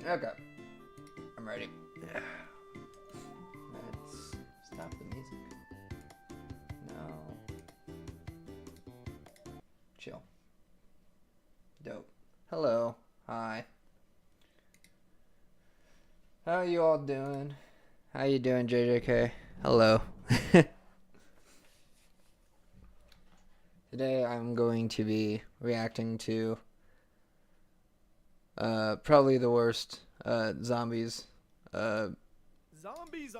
Okay. I'm ready. Let's stop the music. No. Chill. Dope. Hello. Hi. How you all doing? How you doing, JJK? Hello. Today I'm going to be reacting to probably the worst zombies Zombies.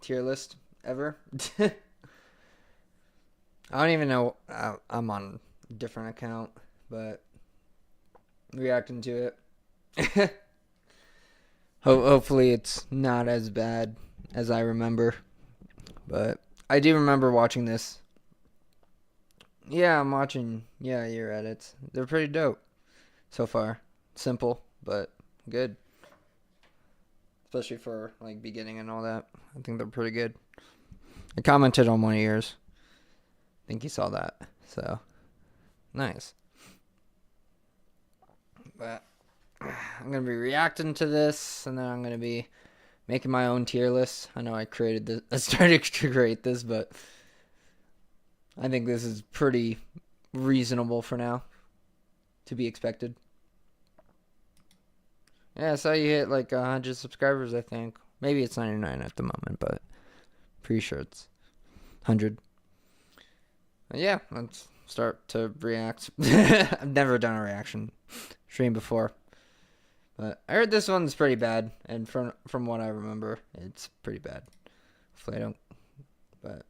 tier list ever. I don't even know. I'm on a different account, but reacting to it. Hopefully it's not as bad as I remember, but I do remember watching this. Yeah, I'm watching. Yeah, your edits. They're pretty dope so far. Simple, but good. Especially for like beginning and all that. I think they're pretty good. I commented on one of yours. I think you saw that. So, nice. But I'm going to be reacting to this, and then I'm going to be making my own tier list. I know I created this. I started to create this, but I think this is pretty reasonable for now to be expected. Yeah, I saw you hit like 100 subscribers, I think. Maybe it's 99 at the moment, but pretty sure it's 100. But yeah, let's start to react. I've never done a reaction stream before. But I heard this one's pretty bad, and from what I remember, it's pretty bad. Hopefully I don't, but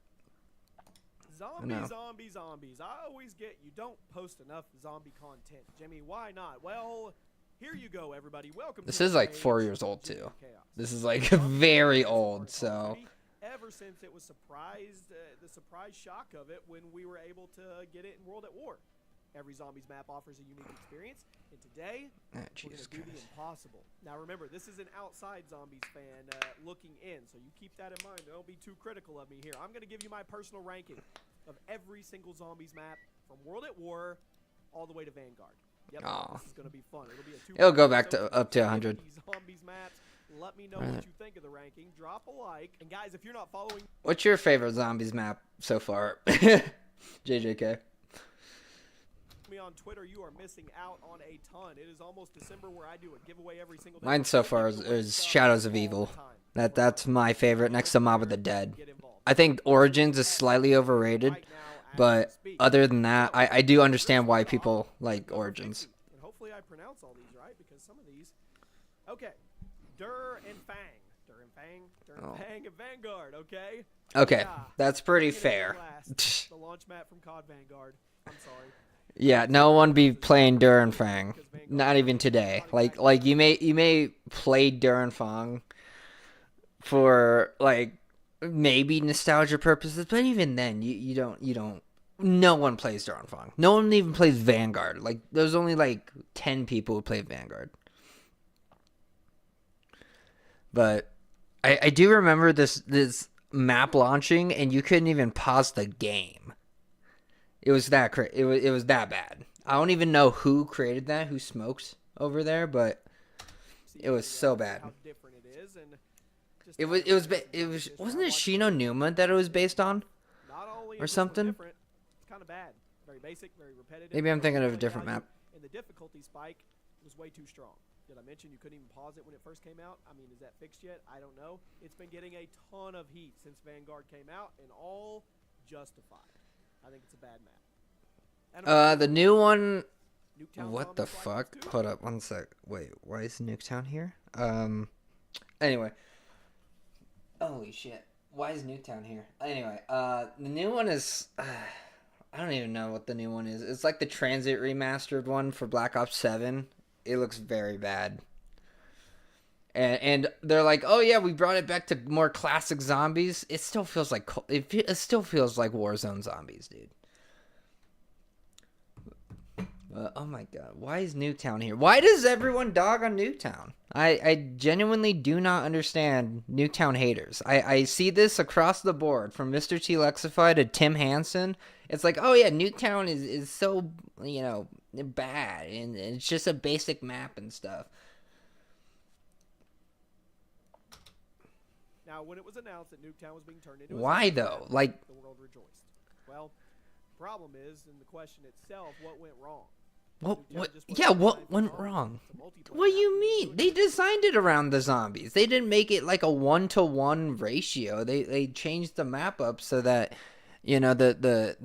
Zombies. I always get you don't post enough zombie content. Jimmy, why not? Well, here you go, everybody. Welcome. This to is like 4 years old too. This is like very old, so. Ever since it was the surprise shock of it when we were able to get it in World at War. Every Zombies map offers a unique experience, and today we're going to do the impossible. Now remember, this is an outside Zombies fan looking in, so you keep that in mind. Don't be too critical of me here. I'm going to give you my personal ranking of every single Zombies map from World at War all the way to Vanguard. Yep, this is going to be fun. It'll be a It'll go back to up to 100. Zombies maps. Let me know what you think of the ranking. Drop a like. And guys, if you're not following... What's your favorite Zombies map so far? JJK. Me on Twitter, you are missing out on a ton. It is almost December where I do a giveaway every single day. Mine so far is Shadows of Evil. That's my favorite next to Mob of the Dead. I think Origins is slightly overrated, but other than that, I do understand why people like Origins. And hopefully I pronounce all these right, because some of these... Okay. Dur and Fang. Dur and Fang and Vanguard, okay? Okay, Yeah. that's pretty fair. The launch mat from COD Vanguard. I'm sorry. Yeah, no one be playing Dur and Fang. Not even today. Like you may play Dur and Fang for like maybe nostalgia purposes, but even then you don't. No one plays Dur and Fang. No one even plays Vanguard. Like there's only like 10 people who play Vanguard. But I do remember this map launching, and you couldn't even pause the game. It was that it was that bad. I don't even know who created that, who smokes over there, but it was so bad. It was wasn't it Shino Numa that it was based on, or something? It's kind of bad. Very basic, very repetitive. Maybe I'm thinking of a different map. And the difficulty spike was way too strong. Did I mention you couldn't even pause it when it first came out? I mean, is that fixed yet? I don't know. It's been getting a ton of heat since Vanguard came out, and all justified. I think it's a bad map. The new one. Nuketown What the fuck? Hold up, one sec. Wait, why is Nuketown here? Anyway. Holy shit. Why is Nuketown here? Anyway, the new one is. I don't even know what the new one is. It's like the Transit remastered one for Black Ops 7. It looks very bad. And they're like, oh yeah, we brought it back to more classic zombies. It still feels like it still feels like Warzone zombies, dude. Oh my god, why is Nuketown here? Why does everyone dog on Nuketown? I genuinely do not understand Nuketown haters. I see this across the board, from Mr. T Lexify to Tim Hansen. It's like, oh yeah, Nuketown is so, bad, and it's just a basic map and stuff. Now, when it was announced that Nuketown was being turned into a Why zombie though? map, Like, the world rejoiced. Well, the problem is, in the question itself, what went wrong? what? Yeah, what went wrong? What do you mean? They designed it around the zombies. They didn't make it like a 1-to-1 ratio. They changed the map up so that, you know, the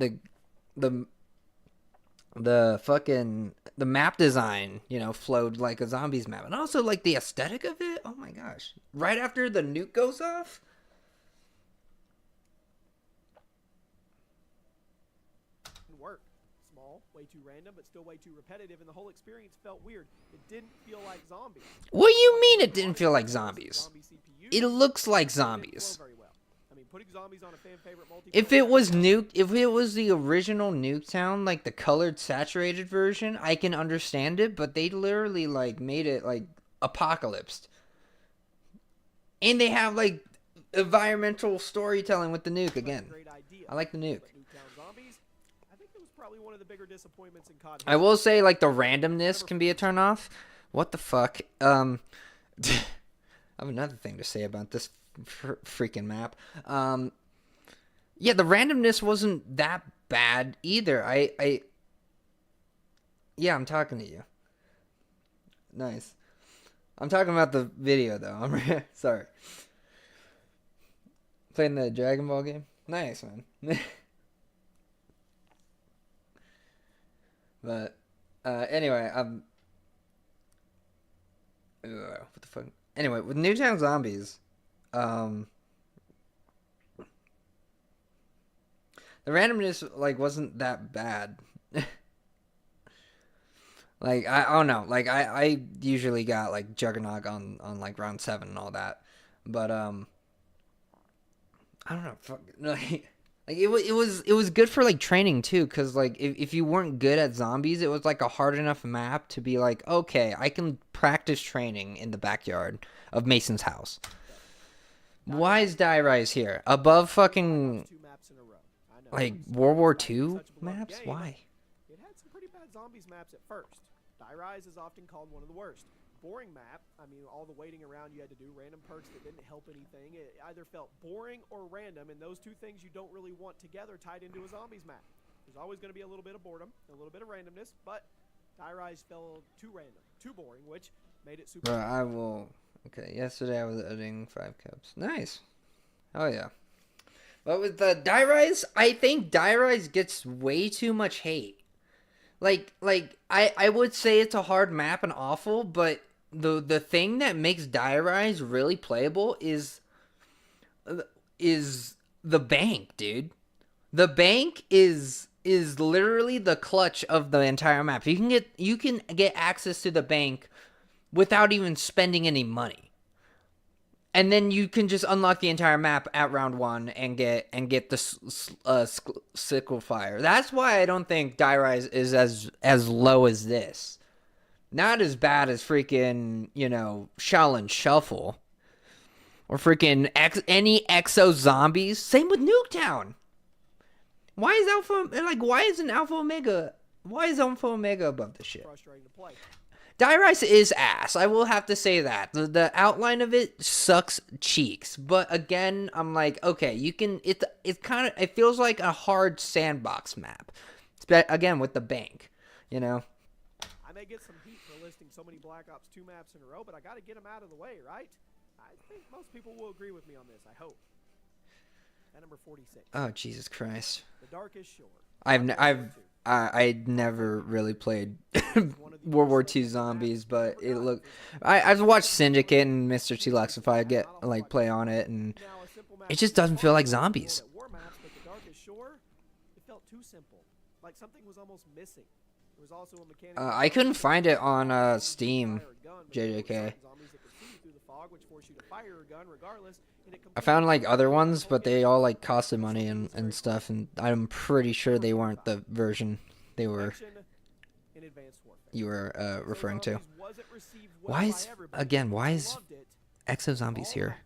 map design, you know, flowed like a zombies map. And also like the aesthetic of it. Oh my gosh. Right after the nuke goes off. Work. Small, way too random, but still way too repetitive, and the whole experience felt weird. It didn't feel like zombies. What do you mean it didn't feel like zombies? It looks like zombies. I mean, putting zombies on a fan favorite multiplayer. If it was the original Nuketown, like the colored saturated version, I can understand it, but they literally like made it like apocalypse. And they have like environmental storytelling with the nuke again. I like the nuke. Probably one of the bigger disappointments in COD. I will say, like, the randomness can be a turnoff. What the fuck? I have another thing to say about this freaking map. Yeah, the randomness wasn't that bad either. Yeah, I'm talking to you. Nice. I'm talking about the video, though. I'm sorry. Playing the Dragon Ball game? Nice, man. But anyway, what the fuck? Anyway, with Nuketown Zombies, the randomness like wasn't that bad. Like I don't know, like I usually got like Juggernaut on like round 7 and all that, but I don't know, fuck, like it was good for like training too, because like if you weren't good at zombies, it was like a hard enough map to be like, okay, I can practice training in the backyard of Mason's house. Why is Die Rise here above fucking like World War II maps? Why? It had some pretty bad zombies maps at first. Die Rise is often called one of the worst. Boring map. I mean, all the waiting around you had to do, random perks that didn't help anything. It either felt boring or random, and those two things you don't really want together tied into a zombies map. There's always going to be a little bit of boredom, a little bit of randomness, but Die Rise felt too random, too boring, which made it super. Bro, I will. Okay, yesterday I was editing 5 cups. Nice. Oh yeah. But with the Die Rise, I think Die Rise gets way too much hate. Like I would say it's a hard map and awful, but the thing that makes Die Rise really playable is the bank, dude. The bank is literally the clutch of the entire map. You can get access to the bank without even spending any money. And then you can just unlock the entire map at round 1 and get the sickle fire. That's why I don't think Die Rise is as low as this. Not as bad as freaking, you know, Shaolin Shuffle. Or freaking any Exo Zombies. Same with Nuketown. Why is Alpha Omega above this shit? Frustrating to play. Die Rise is ass. I will have to say that. The outline of it sucks cheeks. But again, I'm like, okay, you can. It feels like a hard sandbox map. Again, with the bank, you know. I may get some heat for listing so many Black Ops 2 maps in a row, but I got to get them out of the way, right? I think most people will agree with me on this. I hope. At number 46. Oh Jesus Christ! The Darkest Shore. I never really played World War II Zombies, but it looked. I've watched Syndicate and Mr. T. Luxify get like play on it, and it just doesn't feel like zombies. But the Darkest Shore, it felt too simple. Like something was almost missing. There was also a mechanic. I couldn't find it on Steam, JJK. I found like other ones, but they all like costed money and stuff, and I'm pretty sure they weren't the version you were referring to. Why is Exo Zombies here?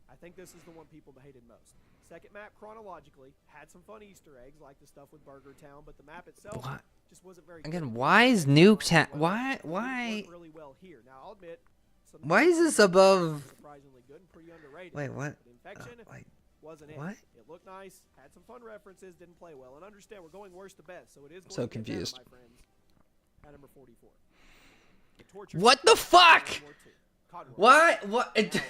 I think this is the one people hated most. Second map chronologically had some fun Easter eggs like the stuff with Burger Town, but the map itself just wasn't very Again, why is Nuketown? Why? Really well here. Now I'll admit Why is this above? Surprisingly good and pretty underrated. Wait, what? Infection wasn't it. What? It looked nice, had some fun references, didn't play well. And understand we're going worst to best, so it is going So to get confused. better, my friends. At number 44. What the fuck? Why? What?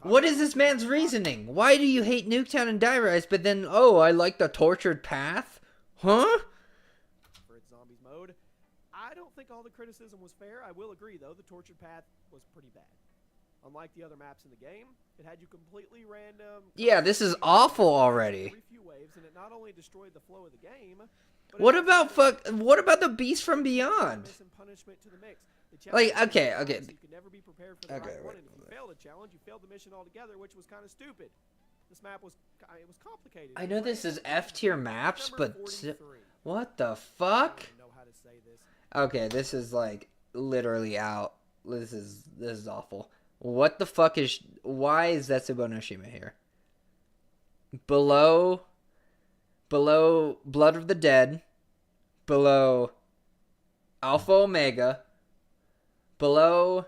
What is this man's reasoning? Why do you hate Nuketown and Die Rise, but then, oh, I like the Tortured Path? Huh? For its zombies mode, I don't think all the criticism was fair. I will agree, though, the Tortured Path was pretty bad. Unlike the other maps in the game, it had you completely random. Yeah, this is awful already. Every few waves, and it not only destroyed the flow of the game. What about the Beast from Beyond? Punishment to the mix. Like, okay. You can never be prepared for the right one, and if you failed a challenge, you failed the mission altogether, which was kind of stupid. This map was complicated. I know this is F tier maps, but what the fuck? I don't know how to say this. Okay, this is like literally out. This is awful. What the fuck is? Why is Zetsubo no Shima here? Below Blood of the Dead, below Alpha Omega, below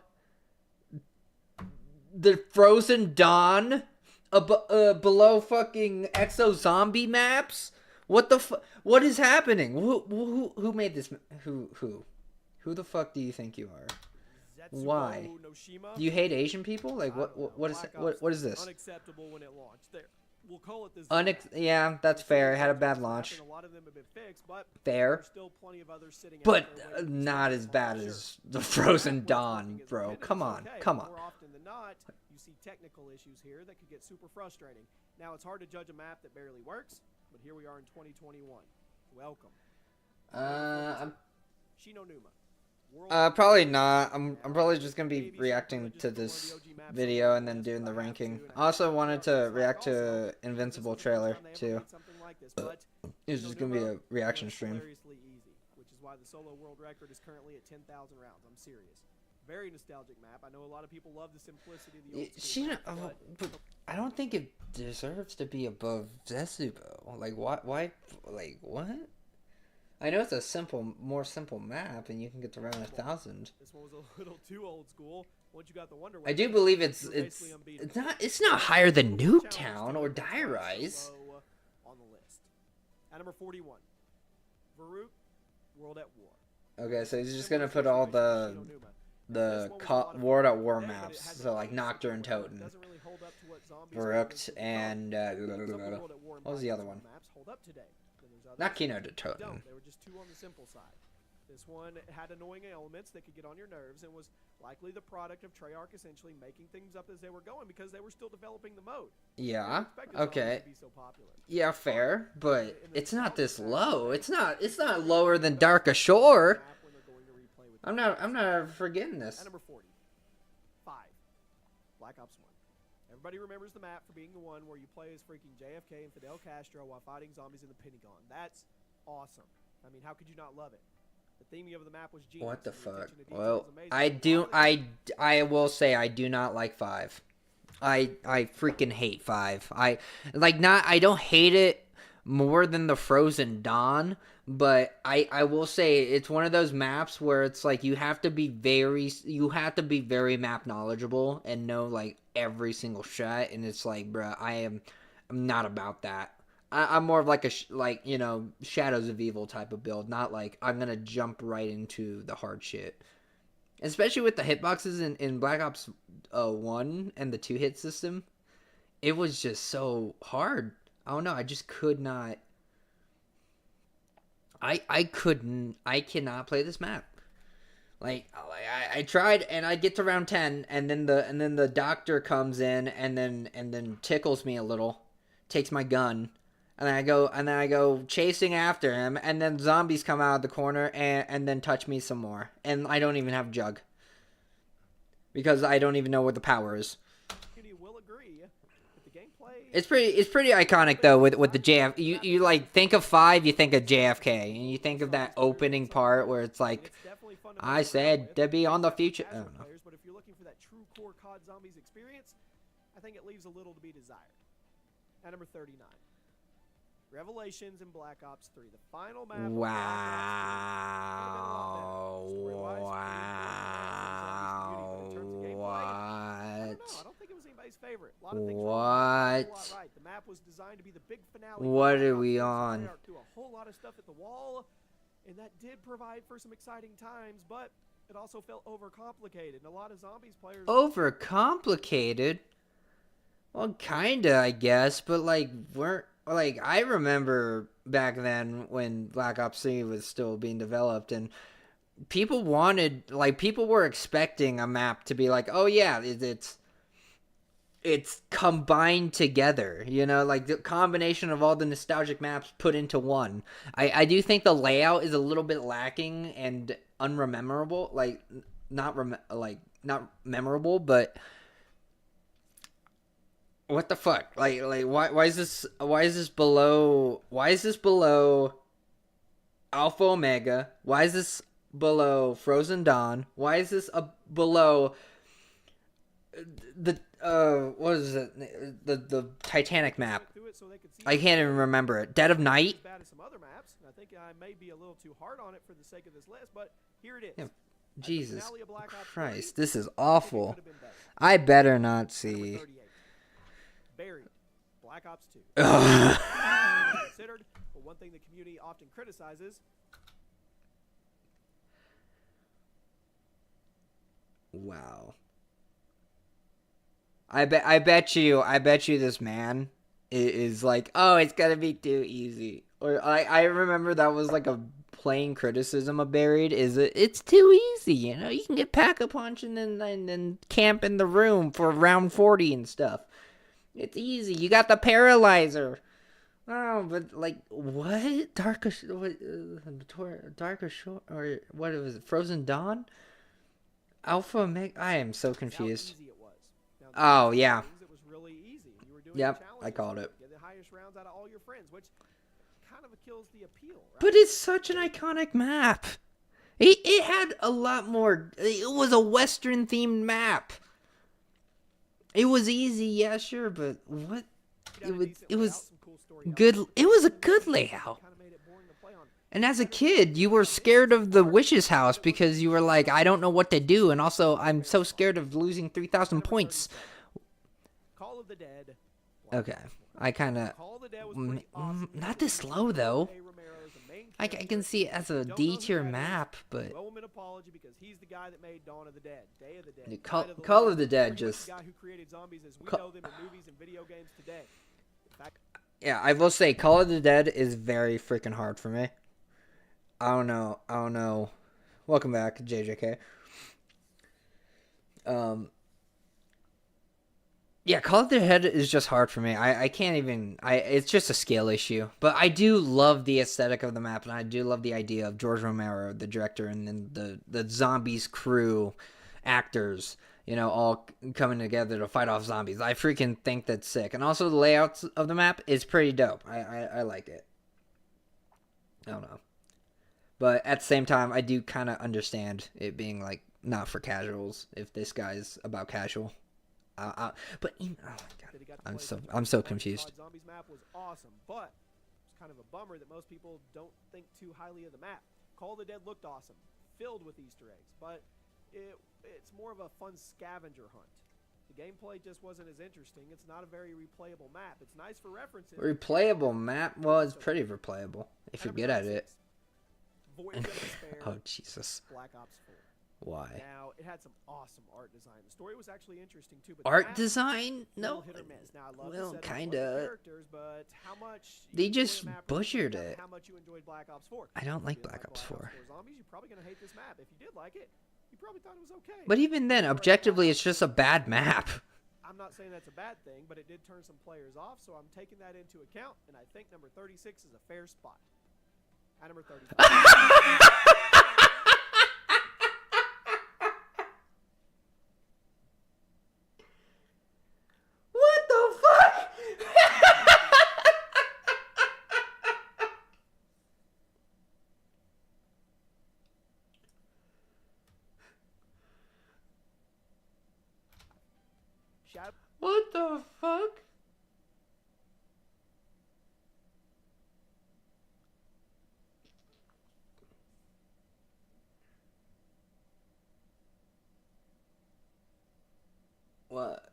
the Frozen Dawn, below fucking Exo Zombie maps. What the what is happening? Who made this? Who the fuck do you think you are? Why? Do you hate Asian people? Like what is this? Unacceptable when it launched. There, we'll call it this. Yeah, that's fair. It had a bad launch. A lot of them have been fixed, but fair. Still plenty of others sitting but not as bad as the Frozen Dawn, bro. Come on. More often than not, you see technical issues here that could get super frustrating. Now it's hard to judge a map that barely works, but here we are in 2021. Welcome. I'm Shinonuma. Probably not. I'm probably just gonna be reacting to this video and then doing the ranking. I also wanted to react to Invincible trailer too. It's just gonna be a reaction stream. Which is why the solo world record is currently at 10,000 rounds. I'm serious. Very nostalgic map. I know a lot of people love the simplicity of the old school map, but I don't think it deserves to be above Zetsubo. Like why? Like what? I know it's a more simple map, and you can get to around 1,000. This one was a little too old school. Once you got the Wonder I do believe it's not higher than Nuketown or Die Rise. On the list. At number 41, Varuk, World at War. Okay, so he's just gonna put all the World at War maps, so like Nocturne, Toten, Varuk, and what was the other one? Not Kino to Toten. They were just too on the simple side. This one had annoying elements that could get on your nerves and was likely the product of Treyarch essentially making things up as they were going because they were still developing the mode. Yeah. Okay. Yeah, fair, but it's not this low. It's not lower than Dark Ashore. I'm not forgetting this. At number 40. 5. Black Ops 1. Everybody remembers the map for being the one where you play as freaking JFK and Fidel Castro while fighting zombies in the Pentagon. That's awesome. I mean, how could you not love it? The theming of the map was genius. What the fuck? Well, I will say I do not like 5. I freaking hate 5. I don't hate it more than the Frozen Dawn, but I will say it's one of those maps where it's like you have to be very map knowledgeable and know like every single shot, and it's like, bruh, I'm not about that. I'm more of like Shadows of Evil type of build, not like I'm gonna jump right into the hard shit. Especially with the hitboxes in Black Ops 1 and the 2-hit system, it was just so hard. I don't know, I just could not. I cannot play this map. Like I tried, and I get to round 10, and then the doctor comes in and then tickles me a little, takes my gun, and then I go chasing after him, and then zombies come out of the corner and then touch me some more, and I don't even have Jug because I don't even know what the power is. It's pretty iconic though with the JF. You like think of 5, you think of JFK, and you think of that opening part where it's like, I said to be on the future. I don't know. But if you're looking for that true core COD Zombies experience, I think it leaves a little to be desired. At number 39, Revelations in Black Ops 3, the final map. Wow. lot of things wrong, but a whole lot right. The map was designed to be the big finale. What are we on? Do a whole lot of stuff at the wall, and that did provide for some exciting times, but it also felt overcomplicated. And a lot of zombies players. Overcomplicated? Well, kinda, I guess, but like I remember back then when Black Ops 3 was still being developed, and people were expecting a map to be like, oh yeah, it's combined together, you know, like the combination of all the nostalgic maps put into one. I do think the layout is a little bit lacking and unrememberable, like not memorable, but what the fuck? Like why is this below Alpha Omega? Why is this below Frozen Dawn? Why is this below the what is it? The Titanic map? I can't even remember it. Dead of Night? I think I may be a little too hard on it for the sake of this list, but here it is. Yeah. Jesus Christ, this is awful. I better not see. Buried. Black Ops 2. Considered, but one thing the community often criticizes. Wow. I bet you this man is like, oh, it's gonna be too easy. Or I remember that was like a plain criticism of Buried, is it's too easy, you know, you can get pack-a-punch and then camp in the room for round 40 and stuff. It's easy. You got the paralyzer. Oh, but like what? Darker Shore, or what was it? Frozen Dawn? Alpha Omega? I am so confused. Oh yeah. It was really easy. You were doing yep, I called it. Get the highest rounds out of all your friends, which kind of kills the appeal, right? But it's such an iconic map. It had a lot more. It was a Western themed map. It was easy, yeah, sure, but what? It was good. It was a good layout. And as a kid, you were scared of the witch's house because you were like, I don't know what to do, and also I'm so scared of losing 3,000 points. Call of the Dead. Okay, I kind of not this low though. I can see it as a D tier map, but Call of the Dead just. Yeah, I will say Call of the Dead is very freaking hard for me. I don't know. Welcome back, JJK. Yeah, Call of the Dead is just hard for me. I can't even. It's just a scale issue. But I do love the aesthetic of the map, and I do love the idea of George Romero, the director, and then the zombies crew actors, you know, all coming together to fight off zombies. I freaking think that's sick. And also the layouts of the map is pretty dope. I like it. I don't know. But at the same time, I do kind of understand it being like not for casuals if this guy's about casual. But oh my god, I'm so confused. Zombies map was awesome, but it's kind of a bummer that most people don't think too highly of the map. Call of the Dead looked awesome, filled with Easter eggs, but it's more of a fun scavenger hunt. The gameplay just wasn't as interesting. It's not a very replayable map. It's nice for references. Replayable map? Well, it's pretty replayable if you're good at it. Oh Jesus! Black Ops 4. Why? Now, it had some awesome art design. The story was actually interesting too. But art design? No. Now, I love well, the kinda. But how much they just butchered it. How much you enjoyed Black Ops 4? I don't like Black Ops 4. Zombies, you're probably gonna hate this map. If you did like it, you probably thought it was okay. But even then, objectively, it's just a bad map. I'm not saying that's a bad thing, but it did turn some players off, so I'm taking that into account, and I think number 36 is a fair spot. At number 35. What the fuck? What?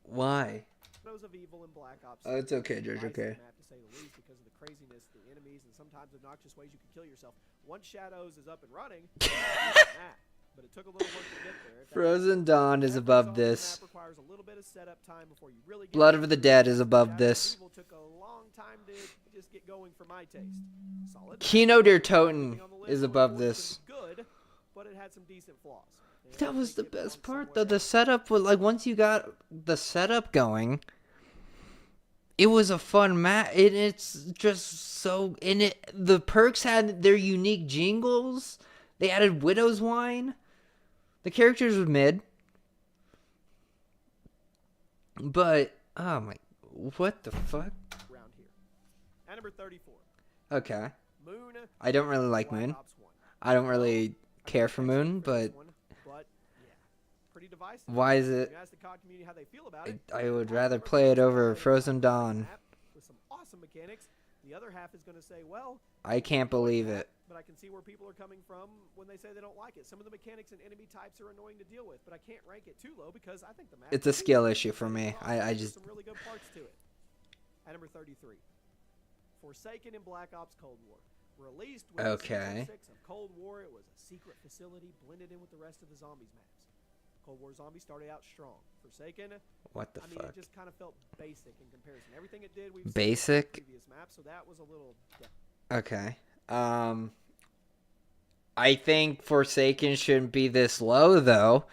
Why? Shadows of Evil in Black Ops. Oh, it's okay, George. Okay. Map, to say the least, because of the craziness, the enemies, and sometimes obnoxious ways you can kill yourself. Once Shadows is up and running, but it took a little work to get there. Frozen Dawn is above this. Map requires a little bit of setup time before you really get Blood of the Dead is above this. Evil took a long time to just get going for my taste. Solid. Kino der Toten is above this. Good, but it had some decent flaws. That was the best part, though. The setup was like, once you got the setup going, it was a fun map. It's just so in it. The perks had their unique jingles. They added Widow's Wine. The characters were mid, but oh my, what the fuck? Around here, at number 34. Okay. Moon. I don't really like Moon. I don't really care for Moon, but pretty divisive. Why is it? Ask the COD community how they feel about it. I would rather play it over Frozen Dawn. With some awesome mechanics. The other half is going to say, well, I can't believe it. But I can see where people are coming from when they say they don't like it. Some of the mechanics and enemy types are annoying to deal with, but I can't rank it too low because I think the map. It's a skill issue for me. I just. Some really good parts to it. At number 33, Forsaken in Black Ops Cold War. Released with okay. Season 6 of Cold War, it was a secret facility blended in with the rest of the Zombies maps. Cold War Zombie started out strong. Forsaken, what the fuck? It just kind of felt basic in comparison. Everything it did, we've basic. Seen in the previous map, so that was a little. Okay. I think Forsaken shouldn't be this low, though.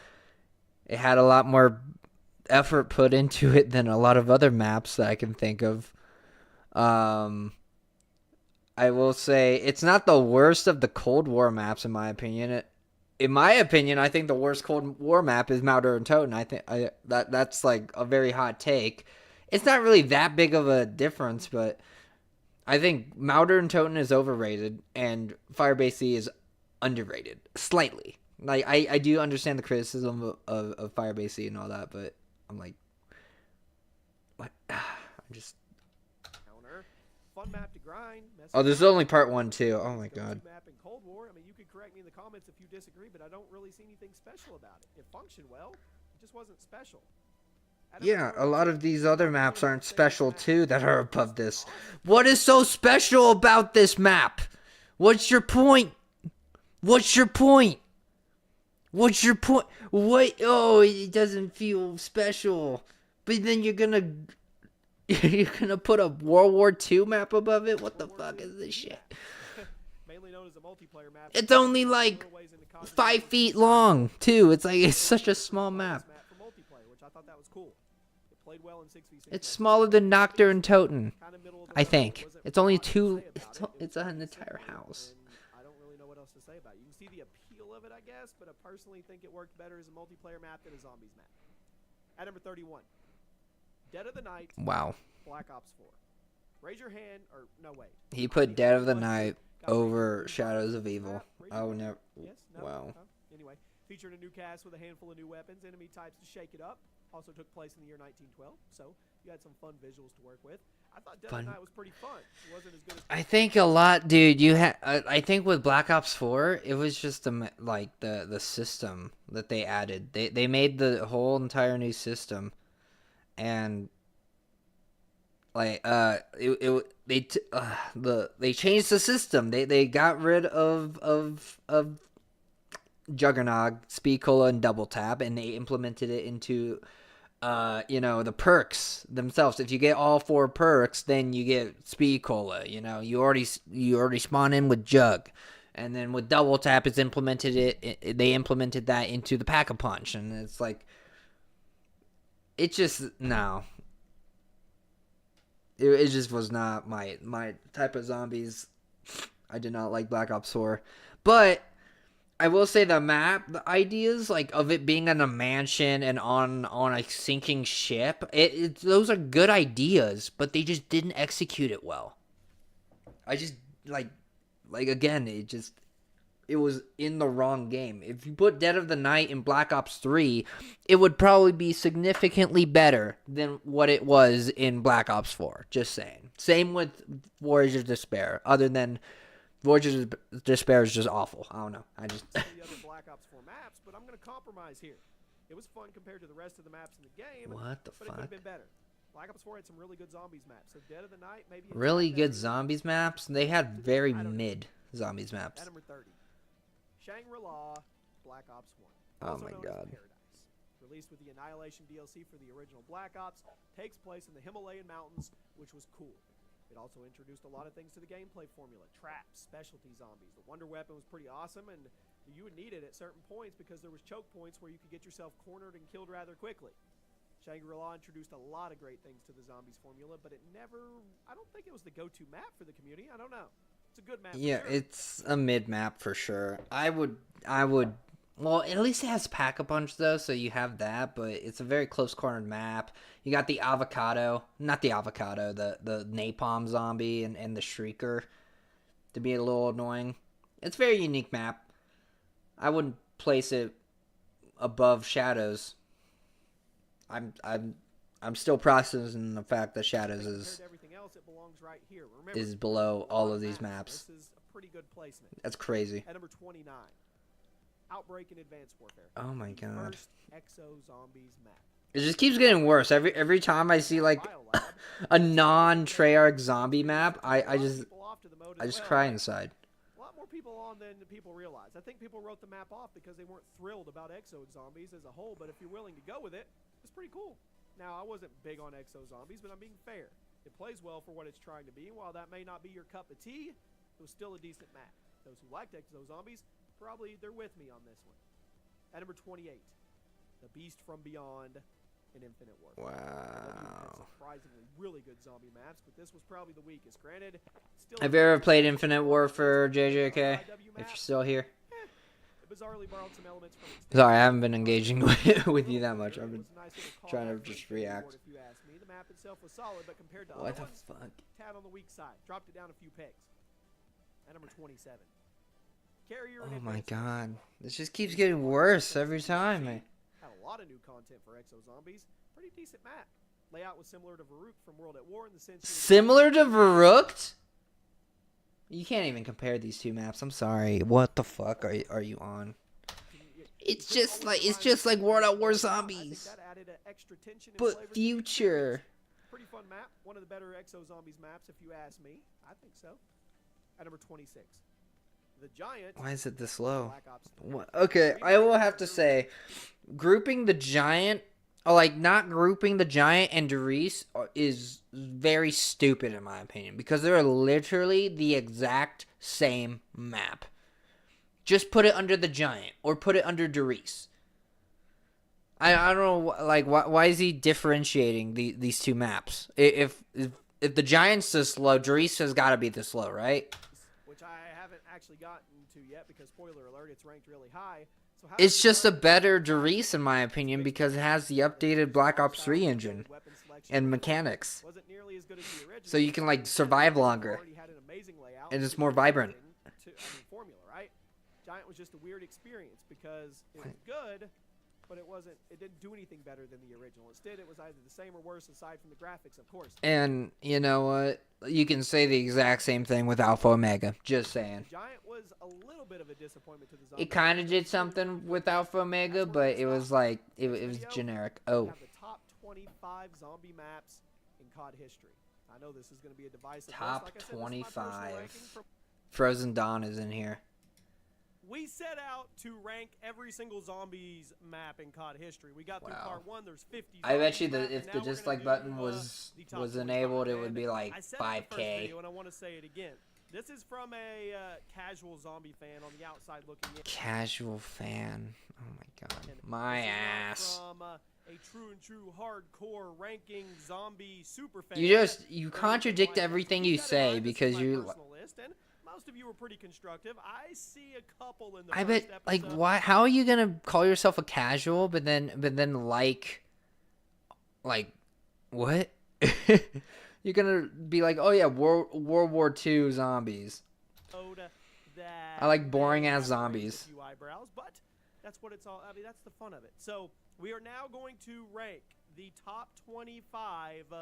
It had a lot more effort put into it than a lot of other maps that I can think of. I will say it's not the worst of the Cold War maps, in my opinion. In my opinion, I think the worst Cold War map is Mauder and Toten. I think that's like a very hot take. It's not really that big of a difference, but I think Mauder and Toten is overrated and Firebase C is underrated slightly. Like I do understand the criticism of Firebase C and all that, but I'm like, what? I'm just. Fun map to grind. Oh, there's only part 1 too. Oh my god. Map in Cold War. I mean, you could correct me in the comments if you disagree, but I don't really see anything special about it. It functioned well. It just wasn't special. Yeah, a lot of these other maps aren't special too that are above this. What is so special about this map? What's your point? What's your point? What's your point? What? Oh, it doesn't feel special. But then you're gonna put a World War II map above it? What the fuck is this shit? Mainly known as a multiplayer map. It's only like 5 feet long too. It's like it's such a small map. For multiplayer, which I thought that was cool. It played well in 6v6. It's smaller than Nocturne and Toten. I think it's only 2. It's an entire house. I don't really know what else to say about it. You can see the appeal of it, I guess, but I personally think it worked better as a multiplayer map than a zombies map. At number 31. Dead of the Night. Wow. Black Ops 4. Raise your hand, or no, wait. He put Dead of the Night over Shadows of Evil. Oh, no. Yes, no. Wow. Anyway, featured a new cast with a handful of new weapons, enemy types to shake it up. Also took place in the year 1912, so you had some fun visuals to work with. I thought Dead of the Night was pretty fun. It wasn't as good as I think a lot, dude. I think with Black Ops 4, it was just the system that they added. They made the whole entire new system. And like they changed the system. They got rid of Juggernog, Speed Cola, and Double Tap, and they implemented it into the perks themselves. If you get all 4 perks, then you get Speed Cola. You already spawn in with Jug, and then with Double Tap, they implemented that into the Pack-a-Punch, and it's like. It just no. It just was not my type of zombies. I did not like Black Ops 4, but I will say the map, the ideas like of it being in a mansion and on a sinking ship. Those are good ideas, but they just didn't execute it well. I just like again, it was in the wrong game. If you put Dead of the Night in Black Ops 3, it would probably be significantly better than what it was in Black Ops 4. Just saying. Same with Warriors of Despair. Other than Warriors of Despair is just awful. I don't know. I just... the other Black Ops 4 maps, but I'm going to compromise here. It was fun compared to the rest of the maps in the game. What the but fuck? It could have been better. Black Ops 4 had some really good zombies maps. So Dead of the Night, maybe. Really good zombies maps? They had very mid zombies maps. At number 30, Shangri-La, Black Ops 1. Oh my god. Paradise. Released with the Annihilation DLC for the original Black Ops, takes place in the Himalayan mountains, which was cool. It also introduced a lot of things to the gameplay formula. Traps, specialty zombies. The Wonder Weapon was pretty awesome, and you would need it at certain points because there was choke points where you could get yourself cornered and killed rather quickly. Shangri-La introduced a lot of great things to the zombies formula, but it never, I don't think it was the go-to map for the community. I don't know. It's a good map. Yeah, sure. it's a mid map for sure. I would, well, at least it has Pack-a-Punch though, so you have that, but it's a very close cornered map. You got the not the avocado, the napalm zombie and the shrieker to be a little annoying. It's a very unique map. I wouldn't place it above Shadows. I'm still processing the fact that Shadows is below all of these maps. This is a pretty good placement. That's crazy. At number 29, Outbreak in Advanced Warfare. Oh my god. First Exo Zombies map. It just keeps getting worse. Every time I see like a non-Treyarch zombie map, I just cry inside. A lot more people on than people realize. I think people wrote the map off because they weren't thrilled about Exo Zombies as a whole, but if you're willing to go with it, it's pretty cool. Now, I wasn't big on Exo Zombies, but I'm being fair. It plays well for what it's trying to be, and while that may not be your cup of tea, it was still a decent map. Those who liked Exo Zombies, probably they're with me on this one. At number 28, The Beast from Beyond in Infinite Warfare. Wow. Surprisingly really good zombie maps, but this was probably the weakest. Granted, still have you ever played Infinite Warfare, JJK? If you're still here. Bizarrely borrowed some elements from Sorry, I haven't been engaging with you that much. I've been trying to just react. If you ask me, the map itself was solid, but compared to what other the ones, fuck? tad on the weak side. Dropped it down a few pegs. At number 27, Carrier. Oh my god, this just keeps getting worse every time. Had a lot of new content for Exo Zombies. Pretty decent map. Layout was similar to Varuk from World at War in the sense. Similar to Varuk? You can't even compare these two maps. I'm sorry. What the fuck are you on? It's just like World at War Zombies, but future. Pretty fun map. One of the better Exo Zombies maps, if you ask me. I think so. At number 26, The Giant. Why is it this low? Okay, I will have to say, grouping the Giant, not grouping the Giant and Derice is very stupid in my opinion, because they're literally the exact same map. Just put it under the Giant or put it under Derice. I don't know, why is he differentiating these two maps? If the Giant's this low, Derice has got to be this low, right? Which I haven't actually gotten to yet because, spoiler alert, it's ranked really high. So it's just a better Derice in my opinion because it has the updated Black Ops 3 engine and mechanics. So you can survive longer. And it's more vibrant. Formula, right? Giant was just a weird experience because it was good, but it didn't do anything better than the original. Instead, it was either the same or worse aside from the graphics, of course. And you know what? You can say the exact same thing with Alpha Omega. Just saying. Giant was a little bit of a disappointment to the zombies. It kind of did something with Alpha Omega, but it was it was generic. Oh. Have the top 25 zombie maps in COD history. I know this is going to be a divisive list. Top like I said, 25. Frozen Dawn is in here. We set out to rank every single zombies map in COD history. We got through part 1. There's 50. I bet you that if the dislike button was enabled, it would be like I said 5K. It in the first video, and I want to say it again. This is from a casual zombie fan on the outside looking in. Casual fan. Oh my god. My ass. From a true hardcore ranking zombie super fan. You contradict everything you say because you. Most of you were pretty constructive. I see a couple in the I bet why? How are you gonna call yourself a casual, but then what? You're gonna be like, oh yeah, World War II zombies. I like boring ass zombies. Eyebrows, but that's what it's all. I mean, that's the fun of it. So we are now going to rank the top 25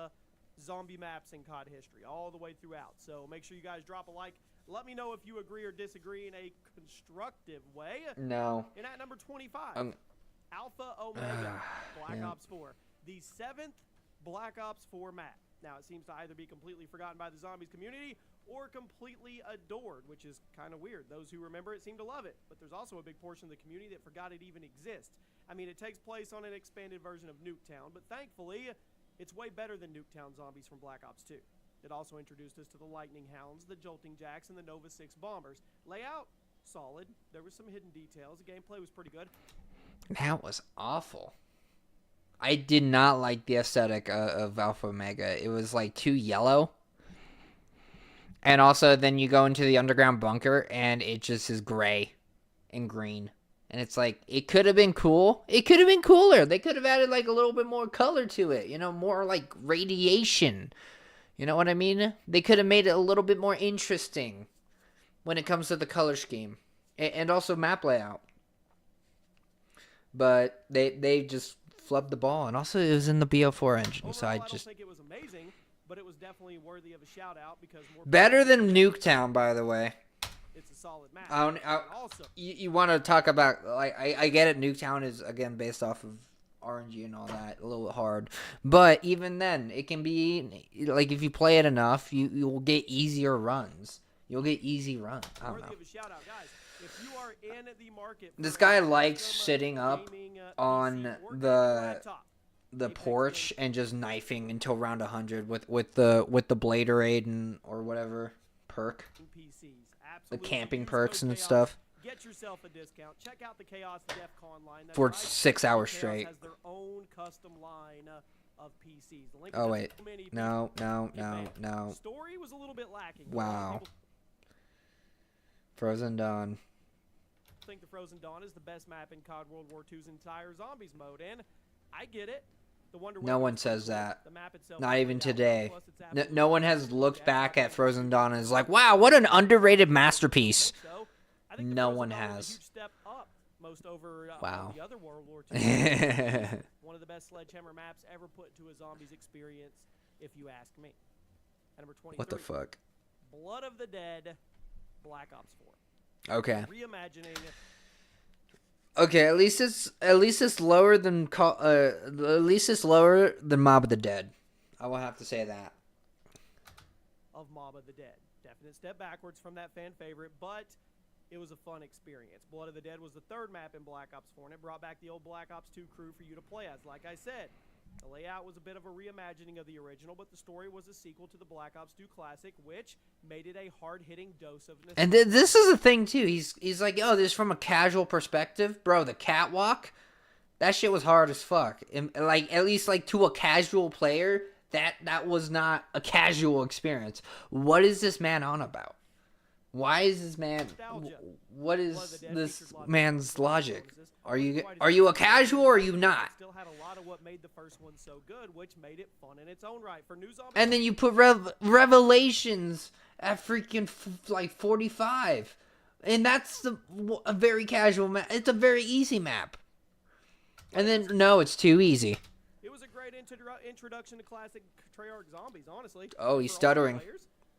zombie maps in COD history, all the way throughout. So make sure you guys drop a like. Let me know if you agree or disagree in a constructive way. No. And at number 25, Alpha Omega, Black Ops 4, the 7th Black Ops 4 map. Now, it seems to either be completely forgotten by the zombies community or completely adored, which is kind of weird. Those who remember it seem to love it, but there's also a big portion of the community that forgot it even exists. I mean, it takes place on an expanded version of Nuketown, but thankfully, it's way better than Nuketown zombies from Black Ops 2. It also introduced us to the Lightning Hounds, the Jolting Jacks, and the Nova 6 bombers. Layout, solid. There were some hidden details. The gameplay was pretty good. That was awful. I did not like the aesthetic of Alpha Omega. It was like too yellow. And also then you go into the underground bunker and it just is gray and green. And it's like, it could have been cool. It could have been cooler. They could have added like a little bit more color to it. You know, more like radiation. You know what I mean? They could have made it a little bit more interesting when it comes to the color scheme. And also map layout. But they just flubbed the ball. And also it was in the BO4 engine. Overall, so I don't think it was amazing, but it was definitely worthy of a shout out because more better than Nuketown, by the way. It's a solid map. Also, you want to talk about, like, I get it, Nuketown is, again, based off of RNG and all that, a little bit hard. But even then, it can be, like, if you play it enough, you'll get easier runs. You'll get easy runs. I don't know. Worthy of a shout out, guys. If you are in the market, this guy likes sitting up on the porch and just knifing until round 100 with the Bladerade or whatever perk. The camping perks and stuff. Get yourself a discount. Check out the Chaos DEFCON line. For 6 hours straight. Has their own custom line of PCs. The link oh wait, no. Story was a little bit lacking. Wow. Frozen Dawn. I think the Frozen Dawn is the best map in COD World War II's entire zombies mode, and I get it. No one says that. Not even today. No one has looked back at Frozen Dawn and is like, wow, what an underrated masterpiece. No one has. Wow. One of the best sledgehammer maps ever put into a zombies experience, if you ask me. And number 23. What the fuck? Blood of the Dead, Black Ops 4. Okay. Reimagining. Okay, at least it's lower than Mob of the Dead. I will have to say that. Of Mob of the Dead. Definite step backwards from that fan favorite, but it was a fun experience. Blood of the Dead was the third map in Black Ops 4, and it brought back the old Black Ops 2 crew for you to play as. Like I said, the layout was a bit of a reimagining of the original, but the story was a sequel to the Black Ops 2 classic, which made it a hard-hitting dose of nostalgia. And this is the thing, too. He's like, oh, this is from a casual perspective. Bro, the catwalk, that shit was hard as fuck. And, like, at least, like, to a casual player, that was not a casual experience. What is this man on about? Why is this man... What is this man's logic? Are you a casual or are you not? Still had a lot of what made the first one so good, which made it fun in its own right. For new zombies, and then you put Revelations at freaking like 45, and that's a very casual map. It's a very easy map. And then no, it's too easy. It was a great introduction to classic Treyarch zombies, honestly. Oh, he's stuttering.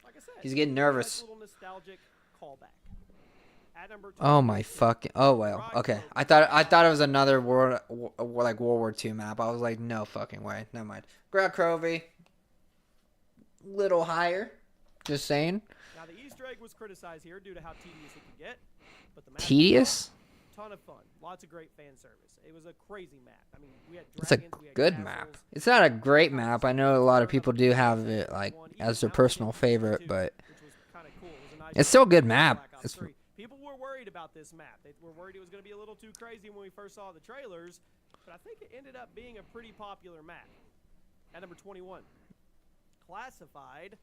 Like I said, he's getting nervous. A little nostalgic callback. Oh my fucking! Oh well, okay. I thought it was another World War II map. I was like, no fucking way. Never mind. Grab Crovey. Little higher. Just saying. Now the Easter egg was criticized here due to how tedious it could get, but the map tedious. Ton of fun. Lots of great fan service. It was a crazy map. I mean, we had dragons, it's a good map. It's not a great map. I know a lot of people do have it like as their personal favorite, but it's still a good map. People were worried about this map. They were worried it was going to be a little too crazy when we first saw the trailers, but I think it ended up being a pretty popular map. At number 21, Classified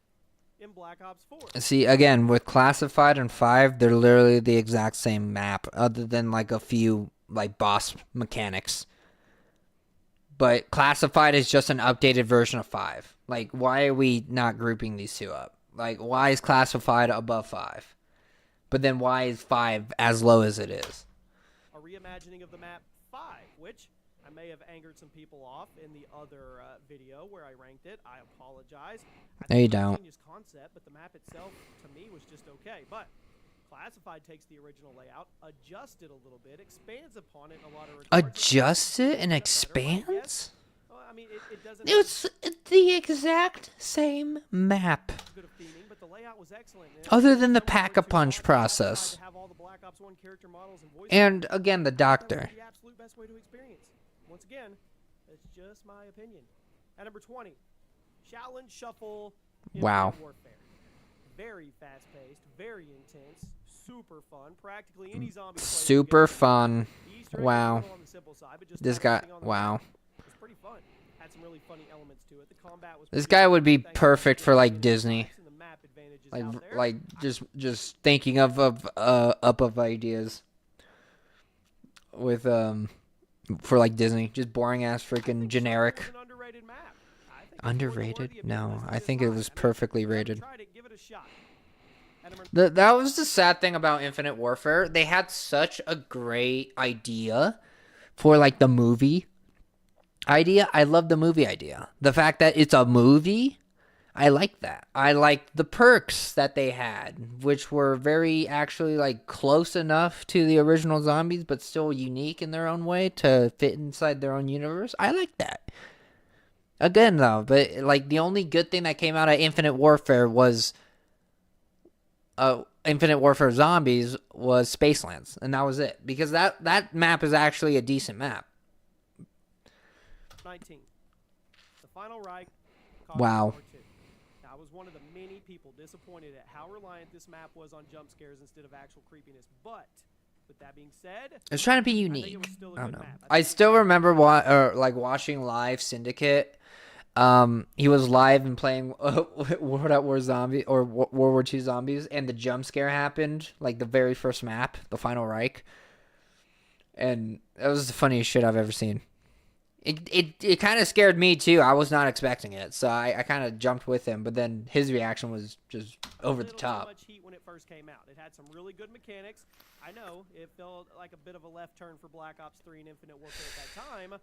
in Black Ops 4. See, again, with Classified and 5, they're literally the exact same map, other than like a few like boss mechanics. But Classified is just an updated version of 5. Like, why are we not grouping these two up? Like, why is Classified above 5? But then why is 5 as low as it is? A reimagining of the map 5, which I may have angered some people off in the other video where I ranked it. I apologize. No, you don't. Genius concept, but the map itself, to me, was just okay. But Classified takes the original layout, adjusts it a little bit, expands upon it in a lot of regards. Adjust it and expands? Well, I mean, it doesn't. It's the exact same map. Good of theming, but the layout was excellent. Other than the pack-a-punch process. And again, the doctor. The absolute best way to experience. Once again, it's just my opinion. At number 20, Shaolin Shuffle. Wow. Warfare. Very fast-paced, very intense, super fun. Practically any zombie. Super fun. Wow. This guy. Wow. It's pretty fun. Had some really funny elements to it. The combat was. This guy would be perfect for like Disney. Like just thinking up of ideas with for like Disney, just boring ass freaking generic. Underrated? No, I think it was perfectly rated. That was the sad thing about Infinite Warfare. They had such a great idea for like the movie idea. I love the movie idea. The fact that it's a movie, I like that. I like the perks that they had, which were very actually like close enough to the original zombies, but still unique in their own way to fit inside their own universe. I like that. Again, though, but like the only good thing that came out of Infinite Warfare was Infinite Warfare Zombies was Spacelands, and that was it. Because that map is actually a decent map. 19. The Final Reich. Wow. I was one of the many people disappointed at how reliant this map was on jump scares instead of actual creepiness. But with that being said, it's trying to be unique. I don't know. I still remember watching live Syndicate. He was live and playing World at War Zombie or World War II Zombies, and the jump scare happened like the very first map, the Final Reich, and that was the funniest shit I've ever seen. It kind of scared me too. I was not expecting it, so I kind of jumped with him. But then his reaction was just over the top. Much heat when it first came out. It had some really good mechanics. I know it felt like a bit of a left turn for Black Ops 3 and Infinite Warfare at that time,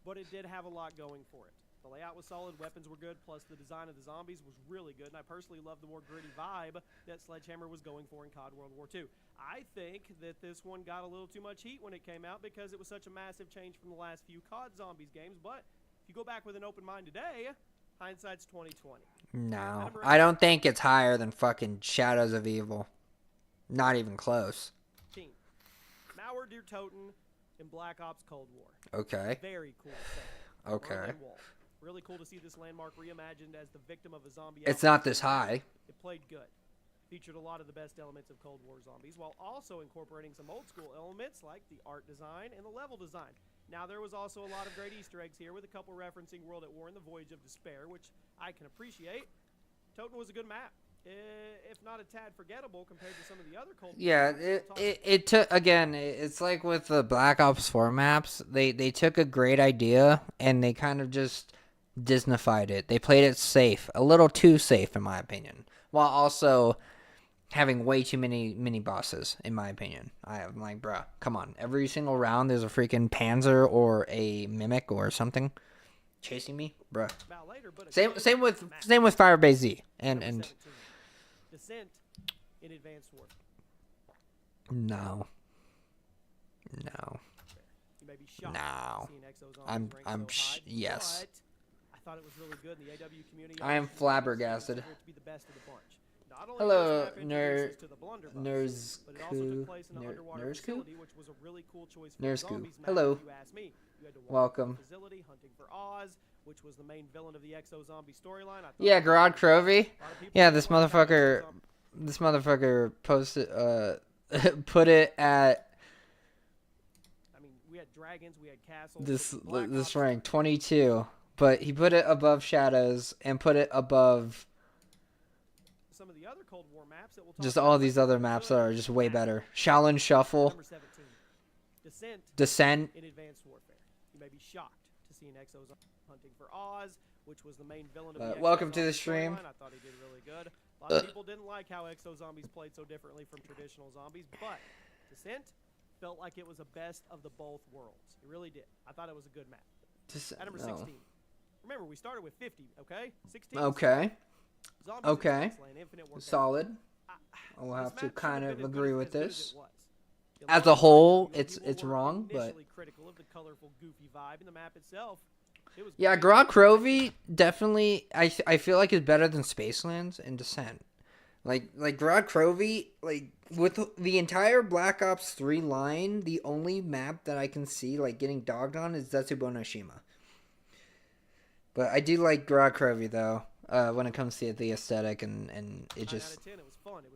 but it did have a lot going for it. The layout was solid, weapons were good, plus the design of the zombies was really good, and I personally loved the more gritty vibe that Sledgehammer was going for in COD World War II. I think that this one got a little too much heat when it came out because it was such a massive change from the last few COD Zombies games, but if you go back with an open mind today, hindsight's 2020. No, I don't think it's higher than fucking Shadows of Evil. Not even close. Mauer Der Toten in Black Ops Cold War. Okay. Very cool set. Okay. Really cool to see this landmark reimagined as the victim of a zombie. It's not this high. It played good. Featured a lot of the best elements of Cold War zombies while also incorporating some old school elements like the art design and the level design. Now there was also a lot of great Easter eggs here with a couple referencing World at War and the Voyage of Despair, which I can appreciate. Toten was a good map. If not a tad forgettable compared to some of the other Cold War. Yeah, it took, again, it's like with the Black Ops 4 maps, they took a great idea and they kind of just Disneyfied it. They played it safe, a little too safe in my opinion, while also having way too many mini bosses in my opinion. I'm like, bruh, come on. Every single round there's a freaking Panzer or a Mimic or something chasing me, bruh. Same with Firebase Z and Descent in Advanced Warfare. No. You may be shocked No. I'm yes. I thought it was really good in the AW community. I am flabbergasted. To be the best of the bunch. Not only hello, Nersku, which was a really cool choice for Nersku. Hello. You asked me. You had to welcome. Facility hunting for Oz, which was the main villain of the Exo Zombie storyline. Yeah, Gerard Crovey. Yeah, this motherfucker posted put it at. I mean, we had dragons, we had castles. This rank 22, but he put it above Shadows and put it above some of the other Cold War maps that we'll talk just all these other maps that are just way better. Shaolin Shuffle. Number 17. Descent. In Advanced Warfare. You may be shocked to see an Exo hunting for Oz, which was the main villain of the welcome to the stream. I thought he did really good. A lot of people didn't like how Exo Zombies played so differently from traditional zombies, but Descent felt like it was the best of the both worlds. It really did. I thought it was a good map. At number 16. Remember, we started with 50, okay? 16. Okay. Zombies okay. Solid. I'll have to kind of agree with this. As a whole, it's wrong, but critical of the colorful, goofy vibe in the map itself. Yeah, Grog Crovey definitely. I feel like is better than Spacelands and Descent. Like Grog Crovey, like with the entire Black Ops 3 line, the only map that I can see like getting dogged on is Zetsubo no Shima. But I do like Grog Crovey though. When it comes to the aesthetic and it just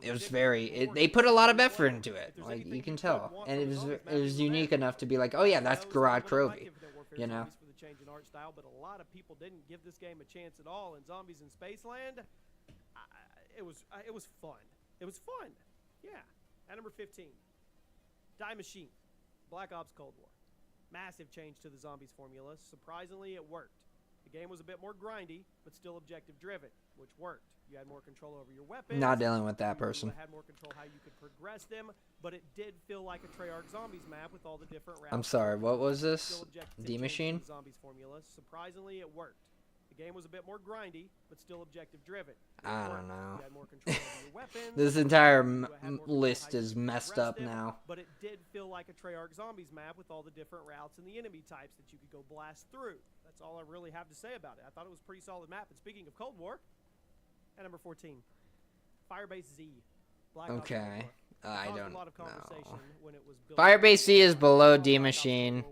it was very they put a lot of effort into it, like you can tell, and it was unique enough to be like, oh yeah, that's Grog Crovey, you know. For the change in art style, but a lot of people didn't give this game a chance at all. And Zombies in Spaceland, it was fun. It was fun, yeah. At number 15, Die Machine, Black Ops Cold War. Massive change to the zombies formula. Surprisingly, it worked. The game was a bit more grindy, but still objective driven, which worked. You had more control over your weapons. Not dealing with that person. You had more control how you could progress them, but it did feel like a Treyarch Zombies map with all the different routes. I'm sorry, what was this? D Machine? Zombies formula. Surprisingly, it worked. The game was a bit more grindy, but still objective driven. I don't know. You had more control over your weapons. This entire list is messed up now. But it did feel like a Treyarch Zombies map with all the different routes and the enemy types that you could go blast through. That's all I really have to say about it. I thought it was a pretty solid map. And speaking of Cold War, at number 14, Firebase Z. Okay. I don't know. When it was built. Firebase Z is below D Machine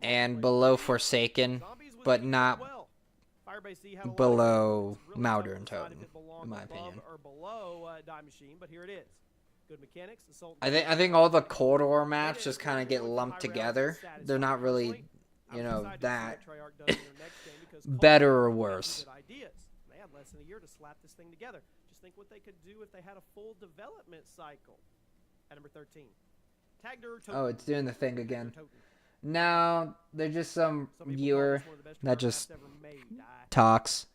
and below Forsaken, but not below Mauder and Totem, in my opinion. Or below Die Machine, but here it is. Good mechanics. I think all the Cold War maps just kind of get lumped together. They're not really, you know, that better or worse. They had less than a year to slap this thing together. Just think what they could do if they had a full development cycle. At number 13, Tagder. Oh, it's doing the thing again. No, they're just some viewer that just talks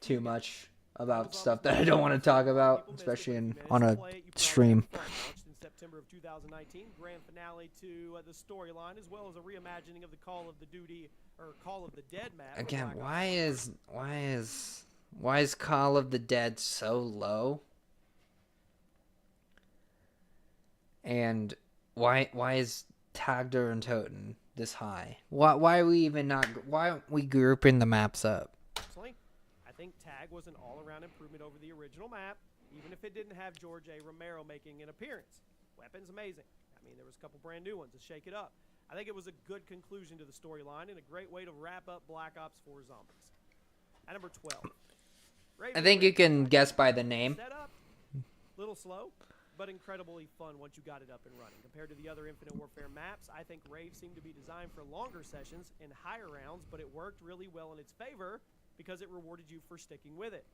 too much about stuff that I don't want to talk about, especially on a stream. In September of 2019, grand finale to the storyline, as well as a reimagining of the Call of the Dead map. Again, why is Call of the Dead so low? And why is Tagder and Toten this high? Why are we even not? Why aren't we grouping the maps up? Personally, I think Tag was an all-around improvement over the original map, even if it didn't have George A. Romero making an appearance. Weapons amazing. I mean, there was a couple brand new ones to shake it up. I think it was a good conclusion to the storyline and a great way to wrap up Black Ops 4 Zombies. At number 12, I think you can guess by the name. Setup, little slow, but incredibly fun once you got it up and running. Compared to the other Infinite Warfare maps, I think Rave seemed to be designed for longer sessions and higher rounds, but it worked really well in its favor because it rewarded you for sticking with it.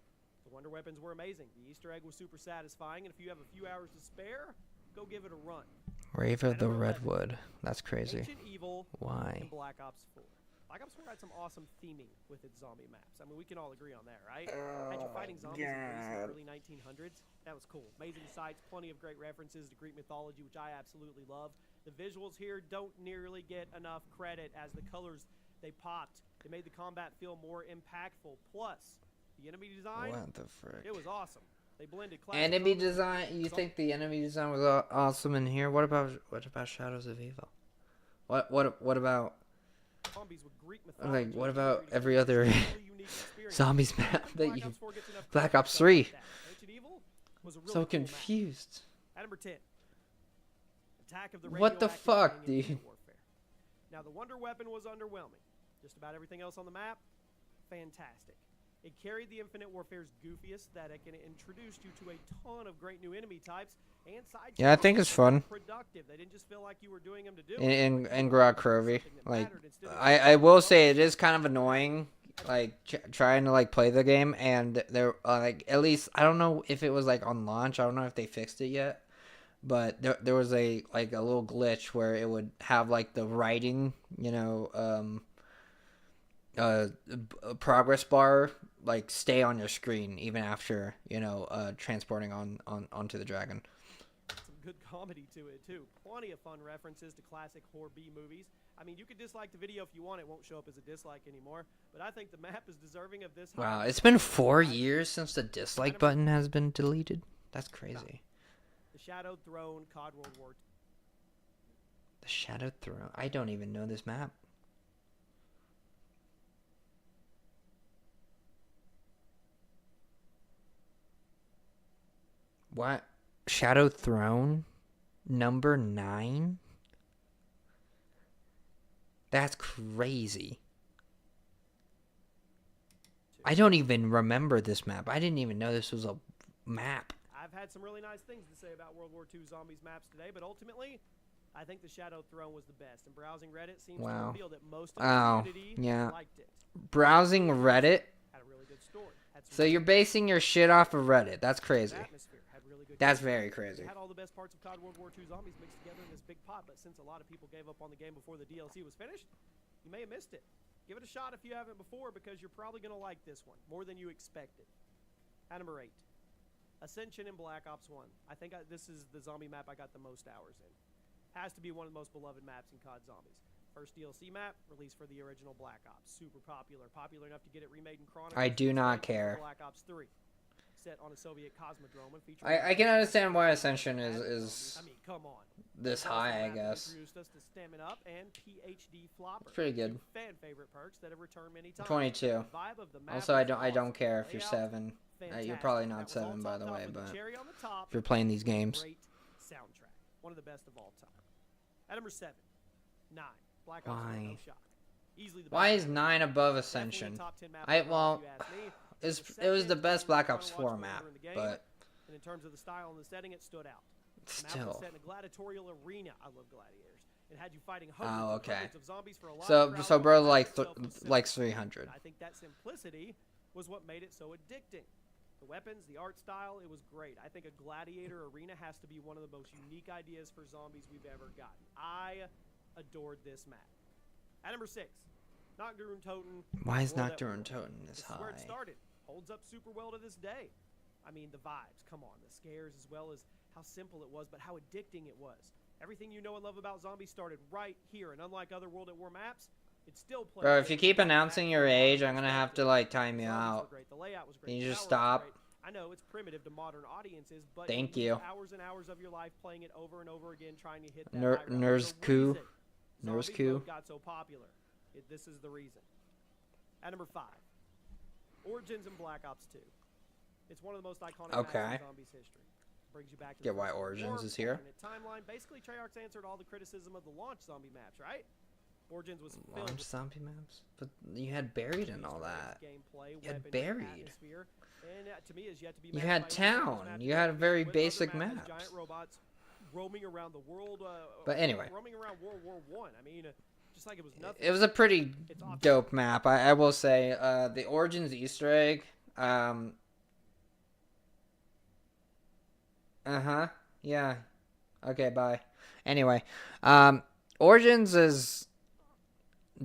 The Wonder Weapons were amazing. The Easter egg was super satisfying, and if you have a few hours to spare, go give it a run. Rave of the Redwood. That's crazy. Ancient Evil. Why? And Black Ops 4. Black Ops 4 had some awesome theming with its zombie maps. I mean, we can all agree on that, right? Had you fighting zombies in Greece in the early 1900s? That was cool. Amazing sights, plenty of great references to Greek mythology, which I absolutely love. The visuals here don't nearly get enough credit as the colors they popped. They made the combat feel more impactful. Plus, the enemy design, what the frick? It was awesome. They blended enemy design. You think the enemy design was awesome in here? What about Shadows of Evil? What about what about every other zombies map that you Black Ops 3? So confused. At number 10, Attack of the what the fuck, dude? Now the Wonder Weapon was underwhelming. Just about everything else on the map, fantastic. It carried the Infinite Warfare's goofy aesthetic, and it introduced you to a ton of great new enemy types and side. Yeah, I think it's fun. Productive. They didn't just feel like you were doing them to do. In Grog Crovey, like I will say it is kind of annoying, like trying to like play the game, and there like at least I don't know if it was like on launch. I don't know if they fixed it yet, but there was a little glitch where it would have like the writing, you know, progress bar like stay on your screen even after, you know, transporting onto the dragon. Some good comedy to it too. Plenty of fun references to classic horror B movies. I mean, you could dislike the video if you want. It won't show up as a dislike anymore. But I think the map is deserving of this. Wow, it's been 4 years since the dislike button has been deleted. That's crazy. The Shadowed Throne, COD World War II. The Shadowed Throne. I don't even know this map. What? Shadow Throne? Number 9? That's crazy. I don't even remember this map. I didn't even know this was a map. I've had some really nice things to say about World War II Zombies maps today, but ultimately, I think the Shadow Throne was the best. And browsing Reddit seems to reveal that most of the community liked it. Browsing Reddit? Had a really good story. So you're basing your shit off of Reddit. That's crazy. That's very crazy. Had all the best parts of COD World War II Zombies mixed together in this big pot, but since a lot of people gave up on the game before the DLC was finished, you may have missed it. Give it a shot if you haven't before, because you're probably going to like this one more than you expected. At number 8, Ascension in Black Ops 1. I think this is the zombie map I got the most hours in. Has to be one of the most beloved maps in COD Zombies. First DLC map, released for the original Black Ops. Super popular. Popular enough to get it remade in Chronicles. I do not care. Black Ops 3. Set on a Soviet cosmodrome and featuring I can understand why Ascension is I mean, come on. This high, I guess. Introduced us to Stamina Up and PhD Flopper. It's pretty good. Fan favorite perks that have returned many times. 22. Also, I don't care if you're 7. You're probably not 7, by the way, but if you're playing these games. Great soundtrack. One of the best of all time. At number 7, 9. Black Ops 1, no shock. Easily the best. Why is 9 above Ascension? It was the best Black Ops 4 map, but and in terms of the style and the setting, it stood out. The still. map was set in a gladiatorial arena. I love gladiators. It had you fighting hundreds of zombies for a lot so bro like 300. I think that simplicity was what made it so addicting. The weapons, the art style, it was great. I think a gladiator arena has to be one of the most unique ideas for zombies we've ever gotten. I adored this map. At number 6, Nocturne Totem. Why is Nocturne Totem this high? This is where it started. Holds up super well to this day. I mean, the vibes, come on. The scares, as well as how simple it was, but how addicting it was. Everything you know and love about zombies started right here, and unlike other World at War maps, it's still playing. Bro, if you keep announcing your age, I'm gonna have to like time you out. The layout was great. Can you just stop? I know it's primitive to modern audiences, but thank you. Hours and hours of your life playing it over and over again, trying to hit that Nurse coup. Nurse coup got so popular. This is the reason. At number 5, Origins in Black Ops 2. It's one of the most iconic maps in Zombies history. Brings you back to why Origins is here. Timeline. Basically, Treyarch's answered all the criticism of the launch zombie maps, right? Origins was filled launch zombie maps, but you had buried and all that. Gameplay, you had buried. And to me, is yet to be you had town. You had a very basic map. Giant robots roaming around the world. But anyway, roaming around World War I. I mean. Just like it was nothing. It was a pretty dope map, I will say. The Origins Easter egg. Yeah. Okay, bye. Anyway, Origins is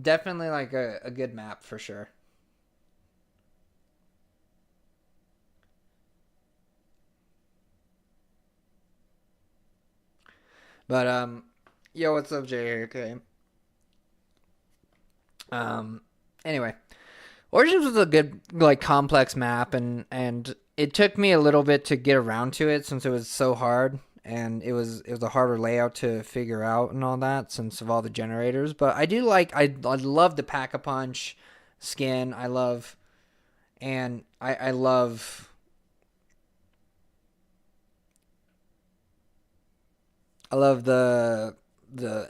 definitely like a good map for sure. But, yo, what's up, Jay? Okay. Anyway, Origins was a good, like, complex map, and it took me a little bit to get around to it since it was so hard, and it was a harder layout to figure out and all that since of all the generators. But I do like, I love the Pack-a-Punch skin. I love the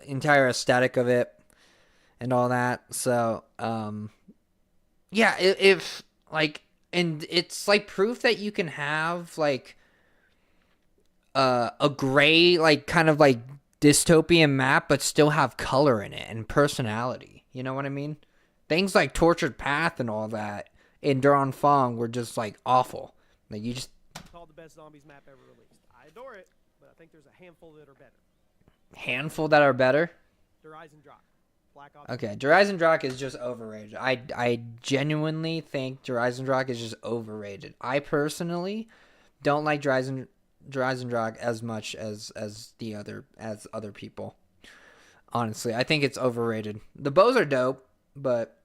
entire aesthetic of it. And all that, so yeah, if like, and it's like proof that you can have like a gray, like kind of like dystopian map, but still have color in it and personality. You know what I mean? Things like Tortured Path and all that in Duran Fong were just like awful. Like you just called the best zombies map ever released. I adore it, but I think there's a handful that are better. Handful that are better? Rise and Drop. Okay, Rise and Drop is just overrated. I genuinely think Rise and Drop is just overrated. I personally don't like Rise and Drop as much as other people. Honestly, I think it's overrated. The bows are dope, but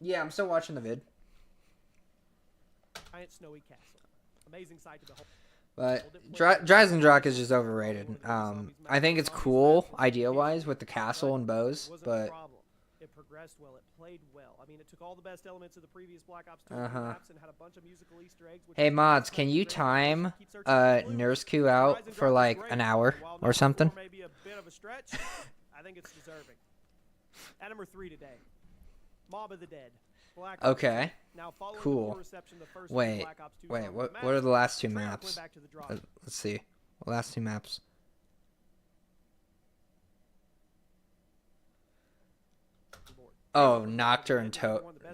yeah, I'm still watching the vid. Giant snowy castle, amazing sight to behold. But Rise and Drop is just overrated. I think it's cool idea-wise with the castle and bows, but dressed well. It played well. I mean, it took all the best elements of the previous Black Ops 2 maps and had a bunch of musical Easter eggs. Hey mods, can you time Nurse Q out for like an hour or something? Maybe a bit of a stretch. I think it's deserving. At number 3 today, Mob of the Dead. Black Ops. Okay. Now, cool. Wait. What are the last 2 maps? Let's see. The last 2 maps. Oh, Nocturne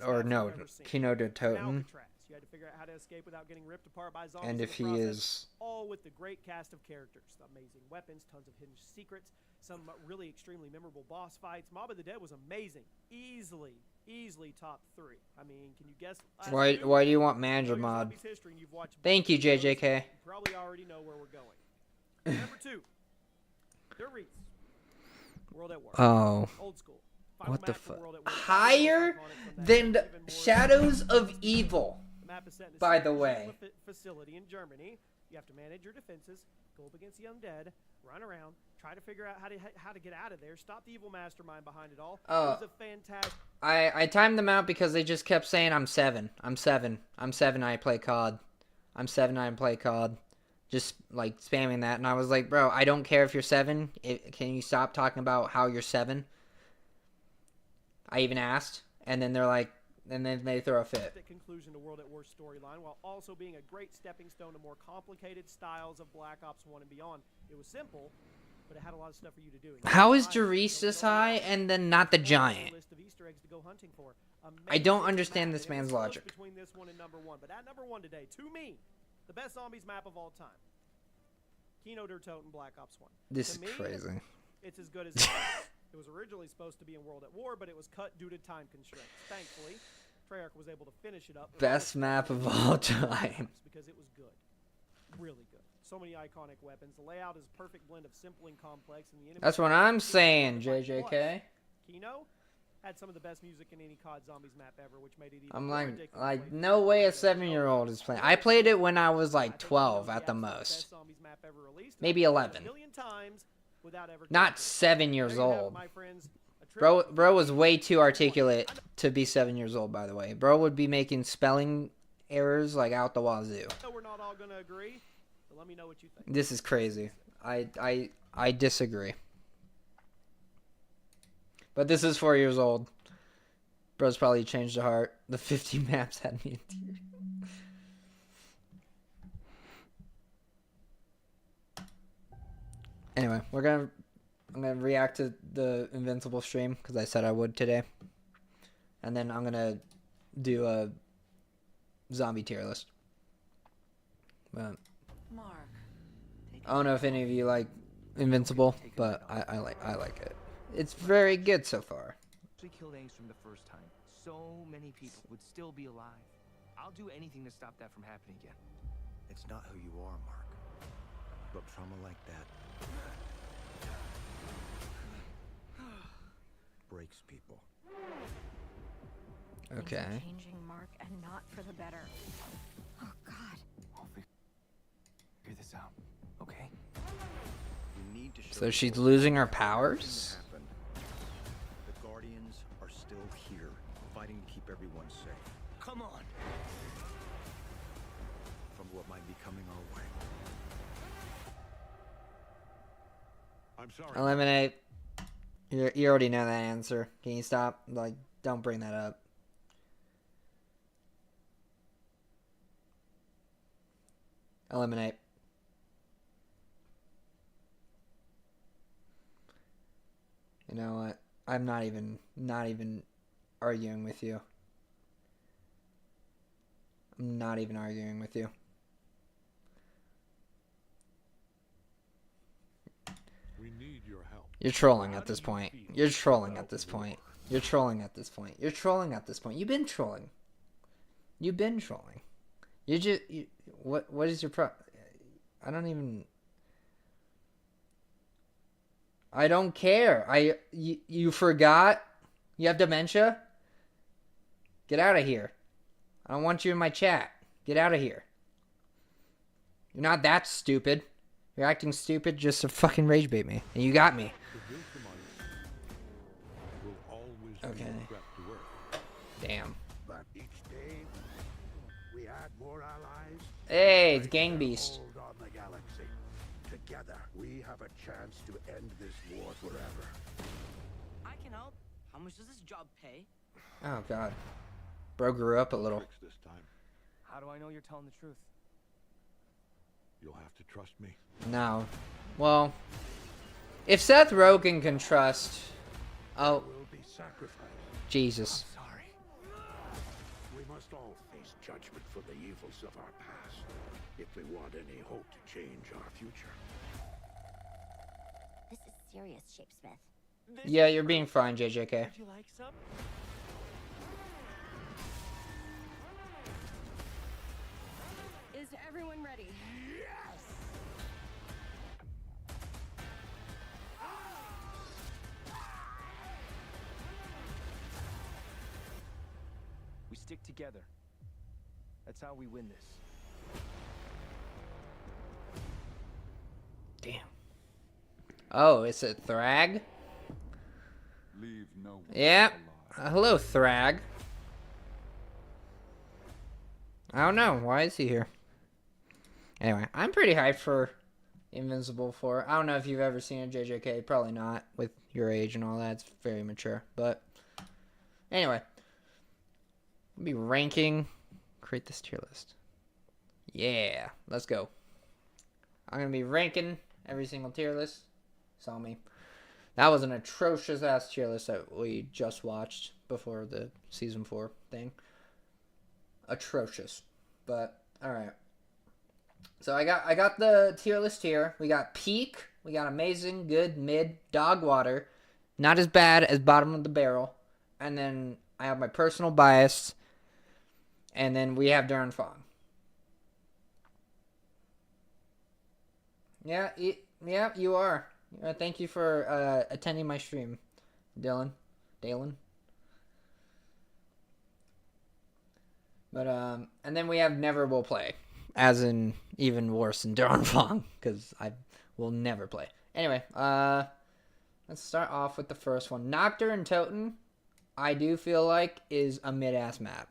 or no, Kino de Toten. You had to figure out how to escape without getting ripped apart by zombies. And if he is all with the great cast of characters, amazing weapons, tons of hidden secrets, some really extremely memorable boss fights. Mob of the Dead was amazing, easily top 3. I mean, can you guess? Why do you want manager mod? Thank you, JJK. You probably already know where we're going. Number 2, Doris. World at War. Oh. Old school. What the fuck? Higher than Shadows of Evil. By the way. Facility in Germany. You have to manage your defenses, go up against the undead, run around, try to figure out how to get out of there, stop the evil mastermind behind it all. It was a fantastic. I timed them out because they just kept saying I'm 7. I'm 7. I'm 7. I play COD. I'm 7. I play COD. Just like spamming that, and I was like, bro, I don't care if you're 7. Can you stop talking about how you're 7? I even asked, and then they're like, and then they throw a fit. The conclusion to World at War storyline, while also being a great stepping stone to more complicated styles of Black Ops 1 and beyond. It was simple, but it had a lot of stuff for you to do. How is Doris this high and then not the giant? I don't understand this man's logic. Between this one and number 1, but at number 1 today, to me, the best zombies map of all time. Kino der Toten Black Ops 1. This is crazy. It's as good as it It was originally supposed to be in World at War, but it was cut due to time constraints. Thankfully, Treyarch was able to finish it up. Best map of all time. Because it was good. Really good. So many iconic weapons. The layout is a perfect blend of simple and complex. And the enemy That's what I'm saying, JJK. Kino had some of the best music in any COD Zombies map ever, which made it even I'm more like no way a 7-year-old is playing. I played it when I was like 12 at the most. Maybe 11. Not 7 years old. Bro was way too articulate to be 7 years old, by the way. Bro would be making spelling errors like out the wazoo. We're not all gonna agree, but let me know what you think. This is crazy. I disagree. But this is 4 years old. Bro's probably changed the heart. The 50 maps had me in tears. Anyway, I'm gonna react to the Invincible stream because I said I would today, and then I'm gonna do a zombie tier list. But I don't know if any of you like Invincible, but I like it. It's very good so far. She killed Ace from the first time. So many people would still be alive. I'll do anything to stop that from happening again. It's not who you are, Mark. But trauma like that breaks people. Okay. Changing, Mark, and not for the better. Oh God. I'll figure this out. Okay. You need to show So she's losing her powers? The Guardians are still here, fighting to keep everyone safe. Come on. From what might be coming our way. I'm sorry. Eliminate. You already know that answer. Can you stop? Like, don't bring that up. Eliminate. You know what? I'm not even arguing with you. I'm not even arguing with you. We need your help. You're trolling at this point. You're trolling at this point. You're trolling at this point. You're trolling at this point. You've been trolling. You've been trolling. What is your I don't even. I don't care. You forgot? You have dementia? Get out of here. I don't want you in my chat. Get out of here. You're not that stupid. You're acting stupid just to fucking rage bait me. And you got me. The Viltrumite will always be Okay. regretful. Damn. But each day, we add more allies. Hey, it's Break Gang their Beast. hold on the galaxy. Together, we have a chance to end this war forever. I can help. How much does this job pay? Oh god. Bro grew up a little. Tricks this time. How do I know you're telling the truth? You'll have to trust me. No. Well, if Seth Rogen can trust... Oh, Will be sacrificed. Jesus. Sorry. We must all face judgment for the evils of our past if we want any hope to change our future. This is serious, Shapesmith. Yeah, you're being fine, JJK. Would you like some? Is everyone ready? We stick together. That's how we win this. Damn. Oh, it's a Thrag? Leave no one Yeah. alive. Hello, Thrag. I don't know. Why is he here? Anyway, I'm pretty hyped for Invincible 4. I don't know if you've ever seen a JJK. Probably not with your age and all that. It's very mature. But anyway. I'll be ranking. Create this tier list. Yeah. Let's go. I'm going to be ranking every single tier list. Saw me. That was an atrocious ass tier list that we just watched before the season 4 thing. Atrocious. But alright. So I got the tier list here. We got peak, we got amazing, good, mid, dog water. Not as bad as bottom of the barrel. And then I have my personal bias. And then we have Darren Fong. Yeah, you are. Thank you for attending my stream, Dylan. Dalen. But and then we have never will play, as in even worse than Darren Fong, because I will never play. Anyway, let's start off with the first one. Noctur and Toten, I do feel like is a mid-ass map,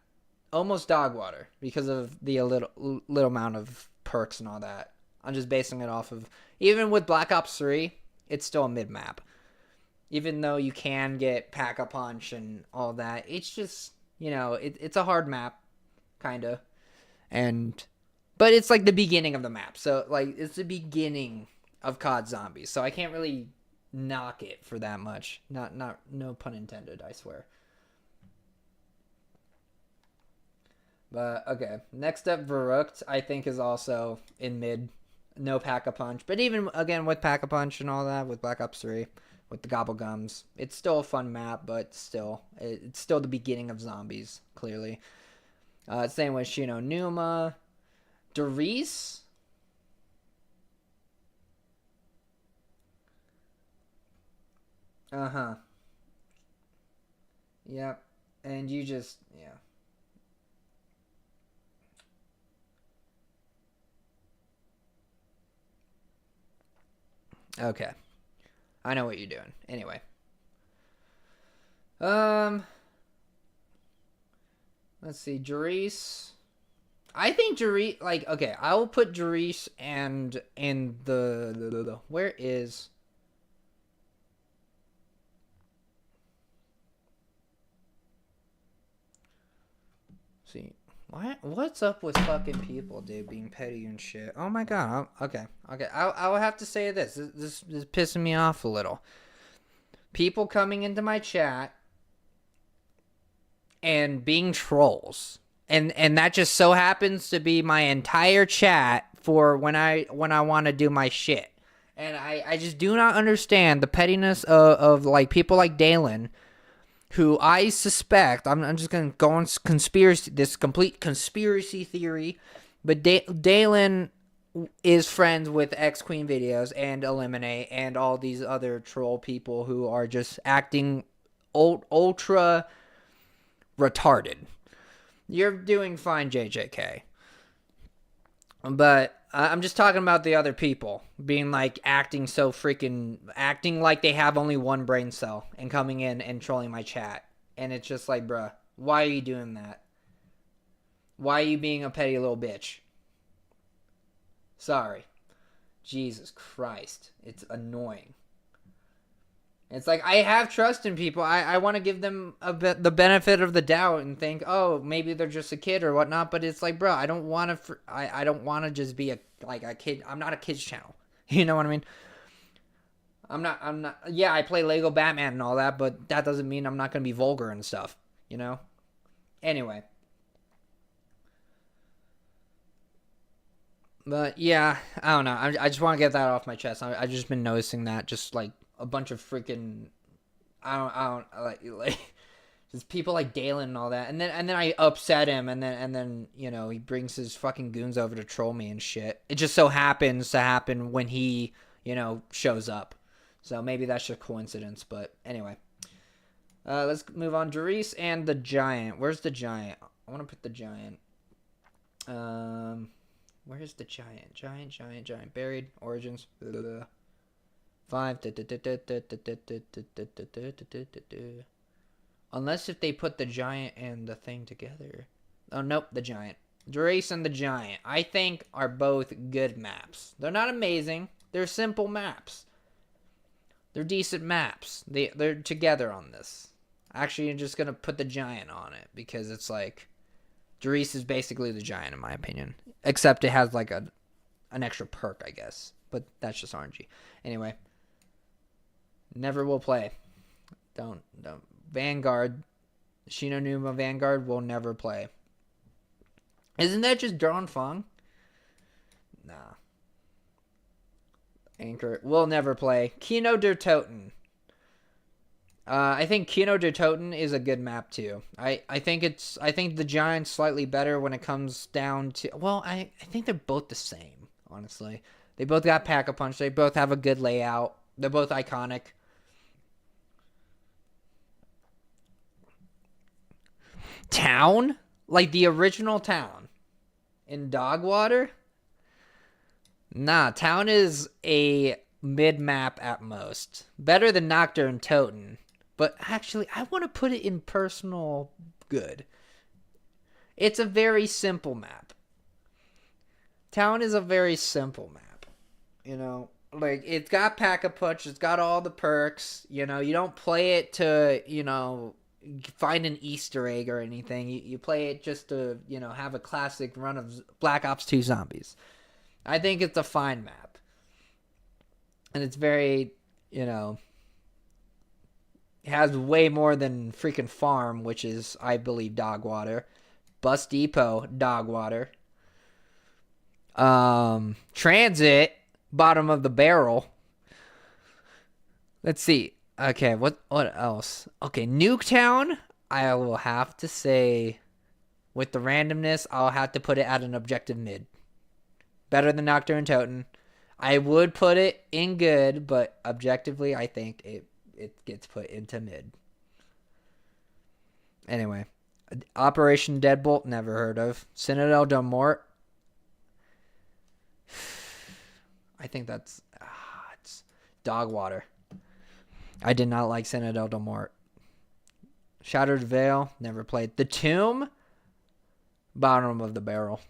almost dog water because of the little amount of perks and all that. I'm just basing it off of, even with Black Ops 3, it's still a mid map. Even though you can get Pack-a-Punch and all that, it's just, you know, it's a hard map, kind of. But it's like the beginning of the map. So, like, it's the beginning of COD Zombies. So I can't really knock it for that much. No pun intended, I swear. But, okay. Next up, Verrucht, I think, is also in mid. No Pack-a-Punch. But even, again, with Pack-a-Punch and all that, with Black Ops 3, with the Gobblegums, it's still a fun map, but still, it's still the beginning of Zombies, clearly. Same with Shino Numa. Derice? Uh-huh. Yep. And you just, yeah. Okay. I know what you're doing. Anyway. Let's see. Jerice. I think Jerice, like, okay, I will put Jerice and in the where is... See. What's up with fucking people, dude, being petty and shit? Oh my god. Okay. I will have to say this. This is pissing me off a little. People coming into my chat and being trolls. And that just so happens to be my entire chat for when I want to do my shit. And I just do not understand the pettiness of like people like Dalen, who I suspect, I'm just going to go on this complete conspiracy theory, but Dalen is friends with X-Queen Videos and Eliminate and all these other troll people who are just acting ultra retarded. You're doing fine, JJK. But I'm just talking about the other people being like acting like they have only one brain cell and coming in and trolling my chat. And it's just like, bruh, Why are you doing that? Why are you being a petty little bitch? Sorry. Jesus Christ. It's annoying. It's like, I have trust in people. I want to give them the benefit of the doubt and think, oh, maybe they're just a kid or whatnot. But it's like, bro, I don't want to. I don't want to just be a kid. I'm not a kids channel. You know what I mean? I'm not. Yeah, I play Lego Batman and all that, but that doesn't mean I'm not gonna be vulgar and stuff. You know. Anyway. But yeah, I don't know. I just want to get that off my chest. I've just been noticing that, just like a bunch of freaking, I don't like just people like Dalen and all that, and then I upset him, and then you know, he brings his fucking goons over to troll me and shit. It just so happens to happen when he, you know, shows up. So maybe that's just coincidence. But anyway, let's move on. Doris and the Giant. Where's the Giant? I want to put the Giant. Where's the Giant? Giant. Buried. Origins. 5. Unless if they put the Giant and the thing together. Oh, nope. The Giant. Doris and the Giant, I think, are both good maps. They're not amazing. They're simple maps. They're decent maps. They're together on this. Actually, I'm just going to put the Giant on it. Because it's like, Doris is basically the Giant, in my opinion. Except it has like an extra perk, I guess. But that's just RNG. Anyway. Never will play. Don't. Vanguard. Shinonuma Vanguard will never play. Isn't that just Dawn Feng? Nah. Anchor. Will never play. Kino der Toten. I think Kino der Toten is a good map too. I think the Giant's slightly better when it comes down to, well, I think they're both the same, honestly. They both got Pack-a-Punch. They both have a good layout. They're both iconic. Town? Like the original Town in Dogwater? Nah, Town is a mid-map at most. Better than Nocturne Toten. But actually, I want to put it in personal good. It's a very simple map. Town is a very simple map. You know, like, it's got Pack-a-Punch, it's got all the perks. You know, you don't play it to, you know, find an Easter egg or anything. You play it just to, you know, have a classic run of Black Ops 2 Zombies. I think it's a fine map. And it's very, you know, it has way more than freaking Farm, which is, I believe, Dogwater. Bus Depot, Dogwater. Transit, bottom of the barrel. Let's see. Okay, what else? Okay, Nuketown, I will have to say, with the randomness, I'll have to put it at an objective mid. Better than Nocturne Toten. I would put it in good, but objectively, I think it gets put into mid. Anyway, Operation Deadbolt, never heard of. Citadel de Mort. I think that's it's Dogwater. I did not like Citadel de Mort. Shattered Veil, never played. The Tomb, bottom of the barrel.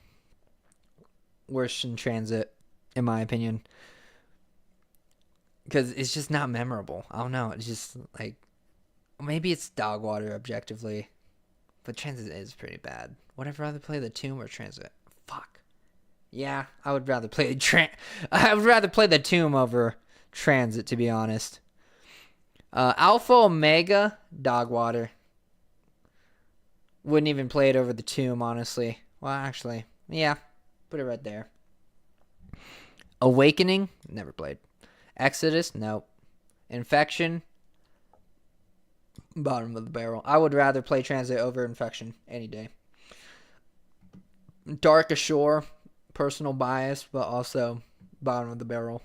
Worse than Transit, in my opinion. Because it's just not memorable. I don't know. It's just like, maybe it's Dogwater objectively. But Transit is pretty bad. Would I rather play the Tomb or Transit? Fuck. Yeah, I would rather play the Tomb over Transit, to be honest. Alpha Omega, Dogwater. Wouldn't even play it over the Tomb, honestly. Well, actually, yeah. Put it right there. Awakening, never played. Exodus, nope. Infection, bottom of the barrel. I would rather play Transit over Infection any day. Dark Ashore, personal bias, but also bottom of the barrel.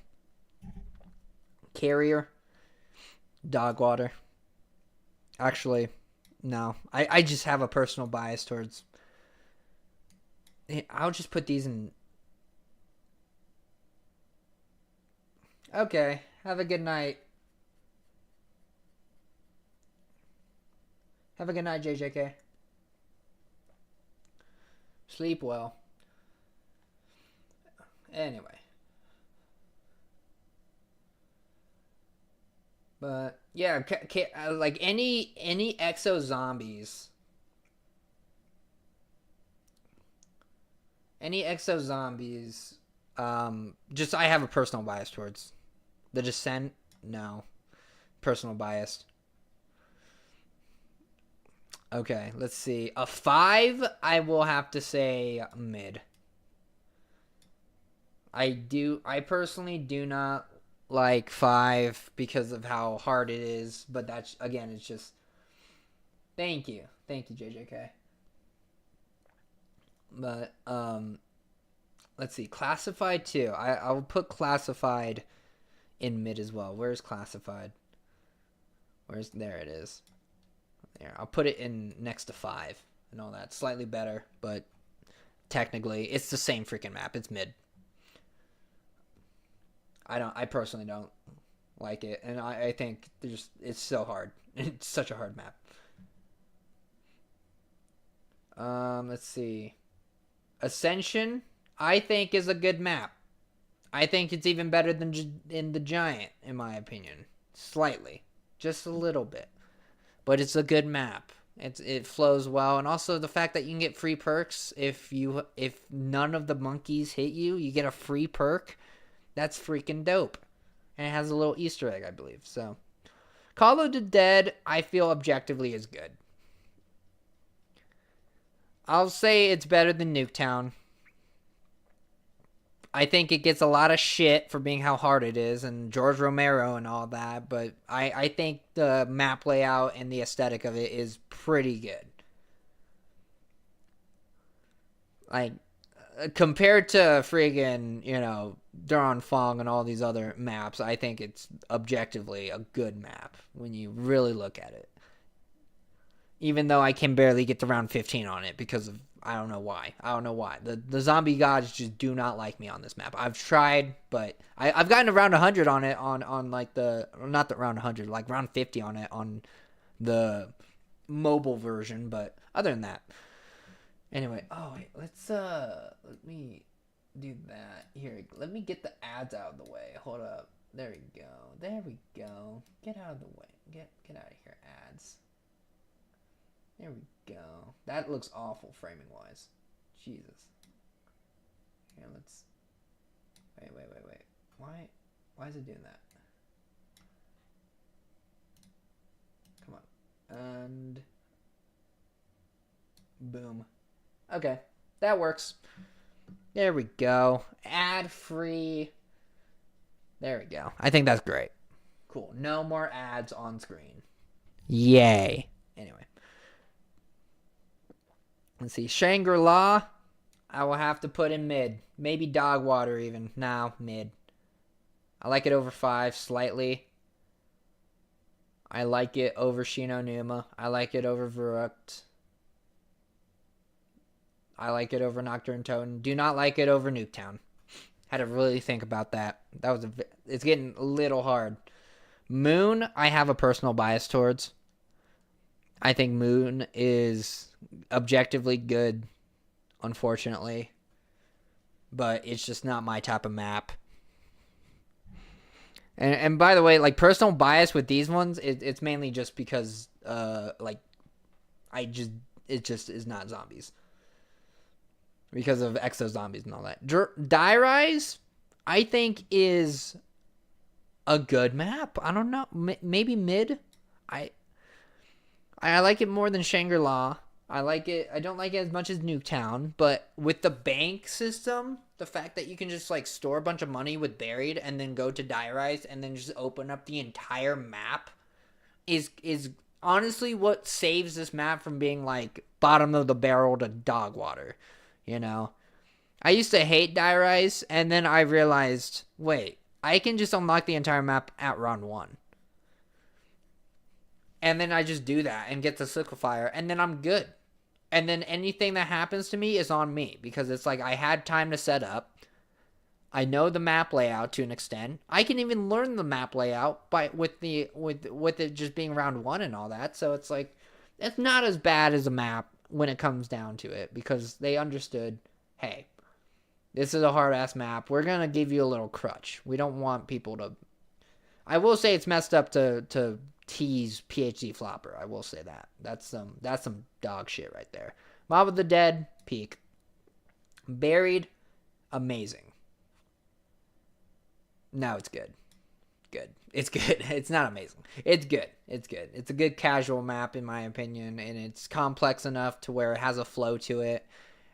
Carrier, Dogwater. Actually, no. I just have a personal bias towards... I'll just put these in... Okay. Have a good night. Have a good night, JJK. Sleep well. Anyway. But yeah, like any exo zombies, just I have a personal bias towards. The Descent, no, personal bias. Okay, let's see. A 5, I will have to say mid. I personally do not like 5 because of how hard it is, but that's, again, it's just, thank you JJK. But let's see, Classified 2, I'll put Classified in mid as well. Where's Classified? There it is. There, I'll put it in next to 5 and all that. Slightly better, but technically it's the same freaking map. It's mid. I personally don't like it, and I think it's so hard. It's such a hard map. Let's see. Ascension, I think, is a good map. I think it's even better than in the Giant, in my opinion. Slightly. Just a little bit. But it's a good map. It flows well, and also the fact that you can get free perks if none of the monkeys hit you, you get a free perk. That's freaking dope. And it has a little Easter egg, I believe. So, Call of the Dead, I feel objectively is good. I'll say it's better than Nuketown. I think it gets a lot of shit for being how hard it is and George Romero and all that, but I think the map layout and the aesthetic of it is pretty good. Like, compared to friggin', Duran Fong and all these other maps, I think it's objectively a good map when you really look at it. Even though I can barely get to round 15 on it because of, I don't know why. The zombie gods just do not like me on this map. I've tried, but I've gotten around 100 on it on like not the round 100, like round 50 on it on the mobile version, but other than that. Anyway, let me do that. Here, let me get the ads out of the way. Hold up. There we go. Get out of the way. Get out of here, ads. There we go. That looks awful framing wise. Jesus. Here, let's... Wait. Why is it doing that? Come on. And... boom. Okay. That works. There we go. Ad free. There we go. I think that's great. Cool. No more ads on screen. Yay. Anyway. Let's see. Shangri-La, I will have to put in mid. Maybe Dogwater even. No, mid. I like it over 5 slightly. I like it over Shino Numa. I like it over Verrucht. I like it over Nocturne Totem. Do not like it over Nuketown. Had to really think about that. It's getting a little hard. Moon, I have a personal bias towards. I think Moon is objectively good, unfortunately. But it's just not my type of map. And by the way, like, personal bias with these ones, it's mainly just because, it just is not zombies. Because of exo zombies and all that. Die Rise, I think, is a good map. I don't know. Maybe mid. I like it more than Shangri-La. I like it. I don't like it as much as Nuketown. But with the bank system, the fact that you can just like store a bunch of money with Buried and then go to Die Rise and then just open up the entire map is honestly what saves this map from being like bottom of the barrel to dog water. I used to hate Die Rise, and then I realized, wait, I can just unlock the entire map at round 1. And then I just do that and get the Sickle-Fire, and then I'm good. And then anything that happens to me is on me, because it's like I had time to set up. I know the map layout to an extent. I can even learn the map layout with it just being round 1 and all that. So it's like, it's not as bad as a map when it comes down to it, because they understood, hey, this is a hard-ass map. We're going to give you a little crutch. We don't want people to... I will say it's messed up to tease PhD Flopper. I will say that. That's some dog shit right there. Mob of the Dead, peak. Buried, amazing. No, it's good. Good. It's good. It's not amazing. It's good. It's good. It's a good casual map, in my opinion, and it's complex enough to where it has a flow to it.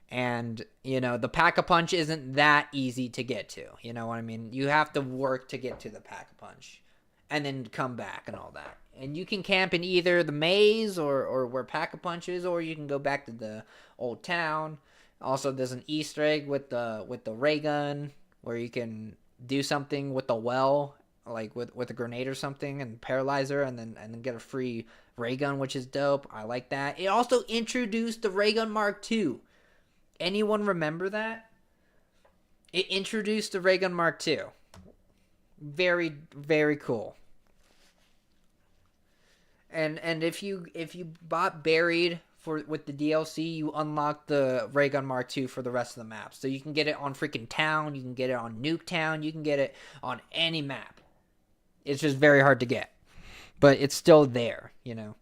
And, you know, the Pack-a-Punch isn't that easy to get to. You know what I mean? You have to work to get to the Pack-a-Punch and then come back and all that. And you can camp in either the maze or where Pack-a-Punch is, or you can go back to the old town. Also, there's an Easter egg with the ray gun where you can do something with the well, like with a grenade or something, and paralyzer, and then get a free ray gun, which is dope. I like that. It also introduced the ray gun Mark II. Anyone remember that? It introduced the ray gun Mark II. Very, very cool. And if you bought Buried with the DLC, you unlock the ray gun Mark II for the rest of the map. So you can get it on freaking Town, you can get it on Nuketown, you can get it on any map. It's just very hard to get. But it's still there, you know.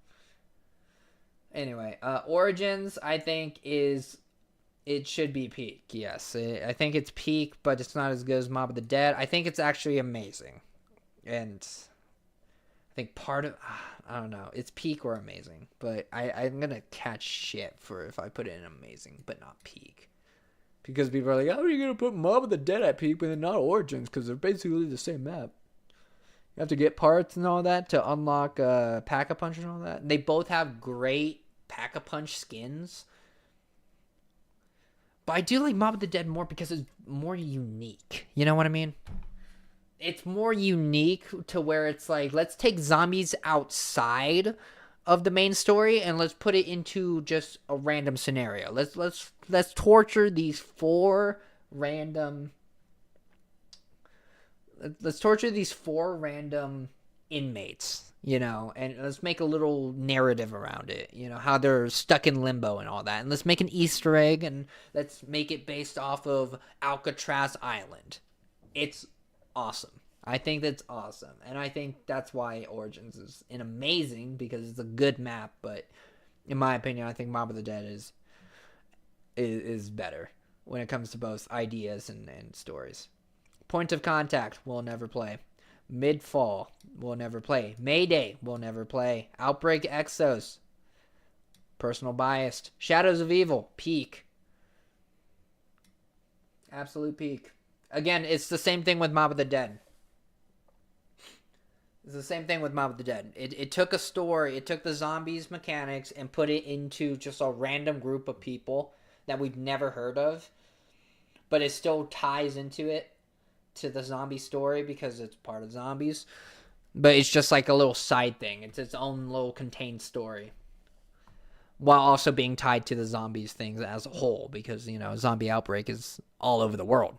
Anyway, Origins, I think, it should be peak, yes. I think it's peak, but it's not as good as Mob of the Dead. I think it's actually amazing. And I think part of... I don't know. It's peak or amazing. But I'm going to catch shit for if I put it in amazing, but not peak. Because people are like, how are you going to put Mob of the Dead at peak, but then not Origins? Because they're basically the same map. You have to get parts and all that to unlock Pack-a-Punch and all that. And they both have great Pack-a-Punch skins. But I do like Mob of the Dead more because it's more unique. You know what I mean? It's more unique to where it's like, let's take zombies outside of the main story and let's put it into just a random scenario. Let's torture these four random inmates, you know, and let's make a little narrative around it, you know, how they're stuck in limbo and all that. And let's make an Easter egg and let's make it based off of Alcatraz Island. It's awesome. I think that's awesome. And I think that's why Origins is an amazing, because it's a good map, but in my opinion, I think Mob of the Dead is better when it comes to both ideas and stories. Point of Contact, we'll never play. Midfall, we'll never play. Mayday, we'll never play. Outbreak Exos, personal biased. Shadows of Evil, peak. Absolute peak. Again, it's the same thing with Mob of the Dead. It's the same thing with Mob of the Dead. It took a story, it took the zombies mechanics and put it into just a random group of people that we've never heard of. But it still ties into it, to the zombie story, because it's part of zombies. But it's just like a little side thing. It's its own little contained story. While also being tied to the zombies things as a whole. Because, you know, zombie outbreak is all over the world.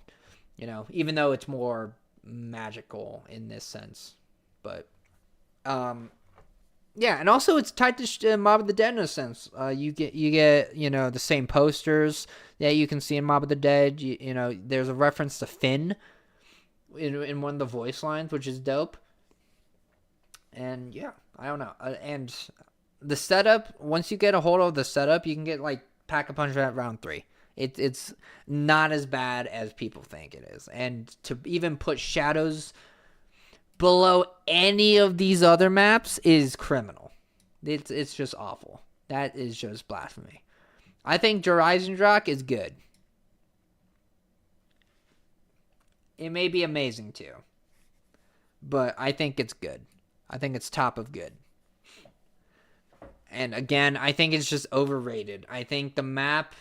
You know, even though it's more magical in this sense. But, yeah, and also it's tied to Mob of the Dead in a sense. You get, you know, the same posters that you can see in Mob of the Dead. You know, there's a reference to Finn in one of the voice lines, which is dope. And, yeah, I don't know. And the setup, once you get a hold of the setup, you can get, like, Pack-a-Punch at round 3. It's not as bad as people think it is. And to even put Shadows below any of these other maps is criminal. It's just awful. That is just blasphemy. I think Horizon is good. It may be amazing too. But I think it's good. I think it's top of good. And again, I think it's just overrated. I think the map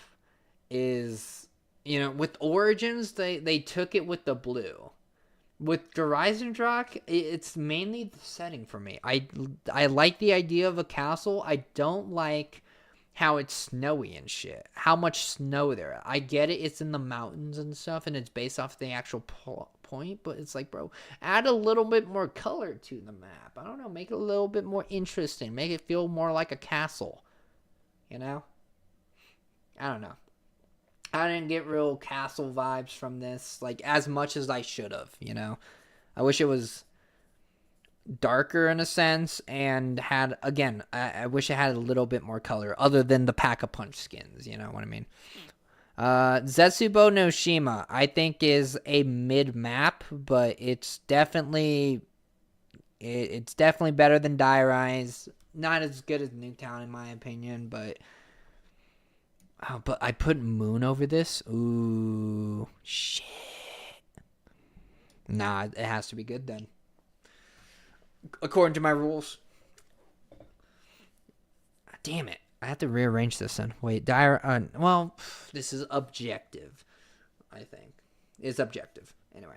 is, you know, with Origins, they took it with the blue. With Horizon, it's mainly the setting for me. I like the idea of a castle. I don't like how it's snowy and shit. How much snow there. I get it. It's in the mountains and stuff, and it's based off the actual point. But it's like, bro, add a little bit more color to the map. I don't know. Make it a little bit more interesting. Make it feel more like a castle. You know? I don't know. I didn't get real castle vibes from this, like, as much as I should have, you know? I wish it was darker in a sense and had, again, I wish it had a little bit more color other than the Pack-a-Punch skins, you know what I mean? Zetsubo no Shima, I think, is a mid-map, but it's definitely better than Dairei's. Not as good as Nuketown in my opinion, but I put Moon over this? Ooh, shit. Nah, it has to be good then. According to my rules. Damn it. I have to rearrange this then. Wait, well, this is objective, I think. It's objective. Anyway.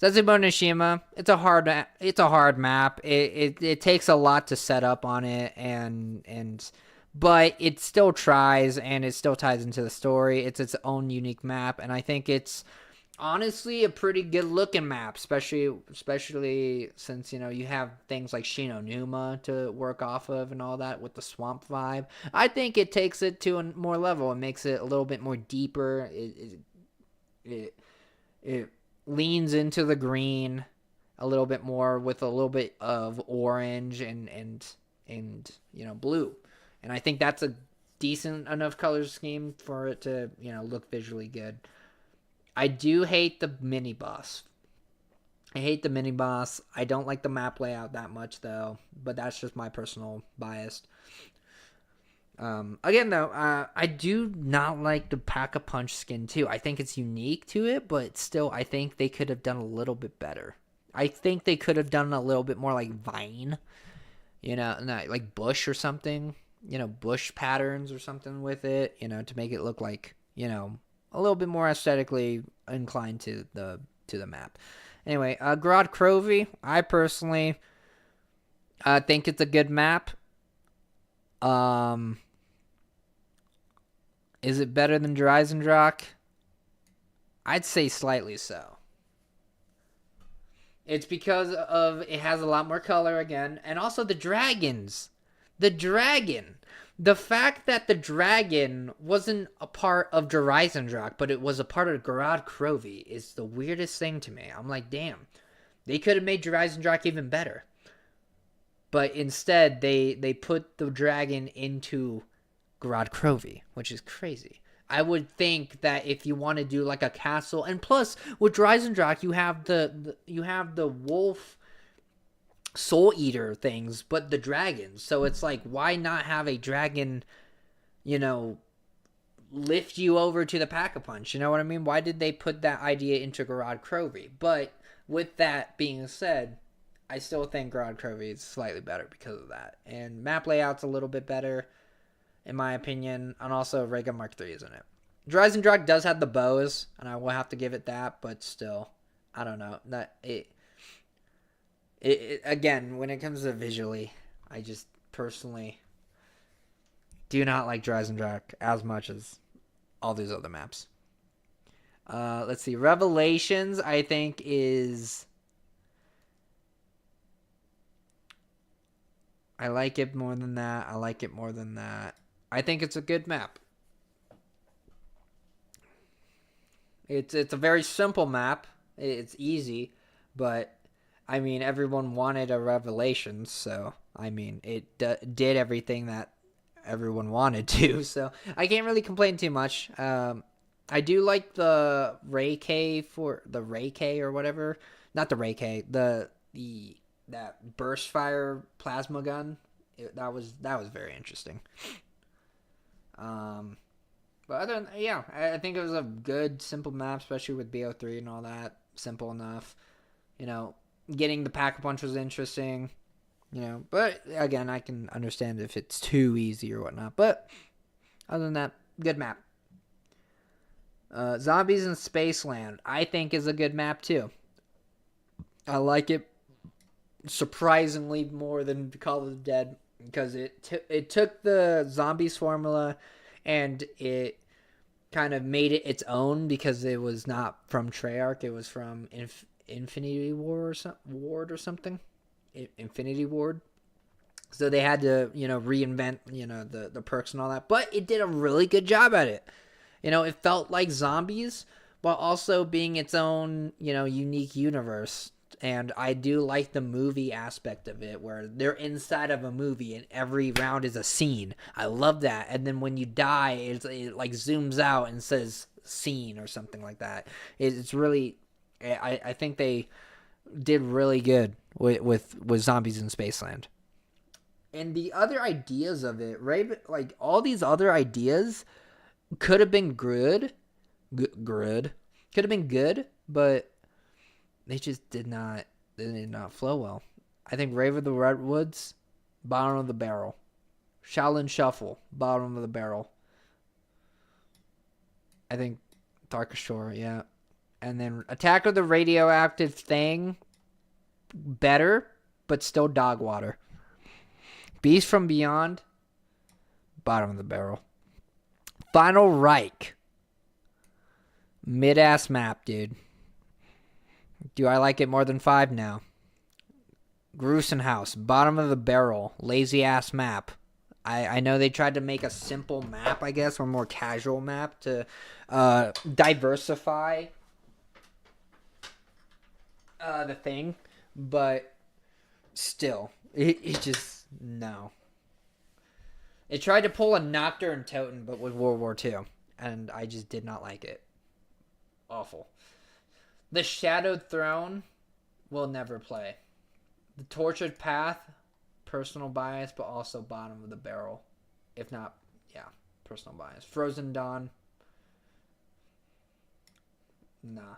Zetsubo Nishima, it's a hard map. It takes a lot to set up on it, but it still tries, and it still ties into the story. It's its own unique map, and I think it's honestly a pretty good looking map, especially since, you know, you have things like Shinonuma to work off of and all that with the swamp vibe. I think it takes it to a more level and makes it a little bit more deeper. It leans into the green a little bit more with a little bit of orange and you know, blue. And I think that's a decent enough color scheme for it to, you know, look visually good. I do hate the mini boss. I don't like the map layout that much though, but that's just my personal bias. Again though, I do not like the Pack-a-Punch skin too. I think it's unique to it, but still I think they could have done a little bit better. I think they could have done a little bit more like Vine, you know, like Bush or something, you know, Bush patterns or something with it, you know, to make it look like, you know, a little bit more aesthetically inclined to the map. Anyway, Grod Crovy, I personally think it's a good map. Is it better than Dreisendrach? I'd say slightly so. It's because of it has a lot more color again, and also the dragons. The dragon. The fact that the dragon wasn't a part of Dreisendrach, but it was a part of Grod Crovy is the weirdest thing to me. I'm like, damn. They could have made Dreisendrach even better. But instead, they put the dragon into Grod Crovy, which is crazy. I would think that if you want to do like a castle, and plus with Dreisendrach, you have the wolf soul eater things, but the dragons. So it's like, why not have a dragon, you know, lift you over to the Pack-a-Punch? You know what I mean? Why did they put that idea into Grod Crovy? But with that being said, I still think Grod Crovy is slightly better because of that. And map layout's a little bit better, in my opinion, and also Rega Mark III is in it. Dreisendrach does have the bows, and I will have to give it that, but still, I don't know. It again, when it comes to visually, I just personally do not like Dreisendrach as much as all these other maps. Let's see. Revelations, I think, is... I like it more than that. I think it's a good map. It's a very simple map. It's easy, but I mean, everyone wanted a Revelations, so I mean, it did everything that everyone wanted to. So I can't really complain too much. I do like the Reiki or whatever. Not the Reiki. That burst fire plasma gun. That was very interesting. But other than, yeah, I think it was a good, simple map, especially with BO3 and all that. Simple enough. You know, getting the Pack-a-Punch was interesting. You know, but again, I can understand if it's too easy or whatnot. But other than that, good map. Zombies in Spaceland, I think, is a good map too. I like it surprisingly more than Call of the Dead because it took the zombies formula and it kind of made it its own because it was not from Treyarch, it was from Infinity Ward or something. Infinity Ward. So they had to, reinvent, the perks and all that. But it did a really good job at it. It felt like zombies, while also being its own, unique universe. And I do like the movie aspect of it, where they're inside of a movie and every round is a scene. I love that. And then when you die, it like zooms out and says scene or something like that. It's really, I think they did really good with Zombies in Spaceland. And the other ideas of it, right? Like all these other ideas could have been good. Could have been good, but they just did not flow well. I think Rave of the Redwoods, bottom of the barrel. Shaolin Shuffle, bottom of the barrel. I think Darkest Shore, yeah. And then Attack of the Radioactive Thing, better, but still dog water. Beast from Beyond, bottom of the barrel. Final Reich, mid-ass map, dude. Do I like it more than 5 now? Gruesome House, bottom of the barrel, lazy ass map. I know they tried to make a simple map, I guess, or more casual map to diversify the thing, but still, it just, no. It tried to pull a Nocturne Totem, but with World War II, and I just did not like it. Awful. The Shadowed Throne will never play. The Tortured Path, personal bias, but also bottom of the barrel. If not, yeah, personal bias. Frozen Dawn, nah.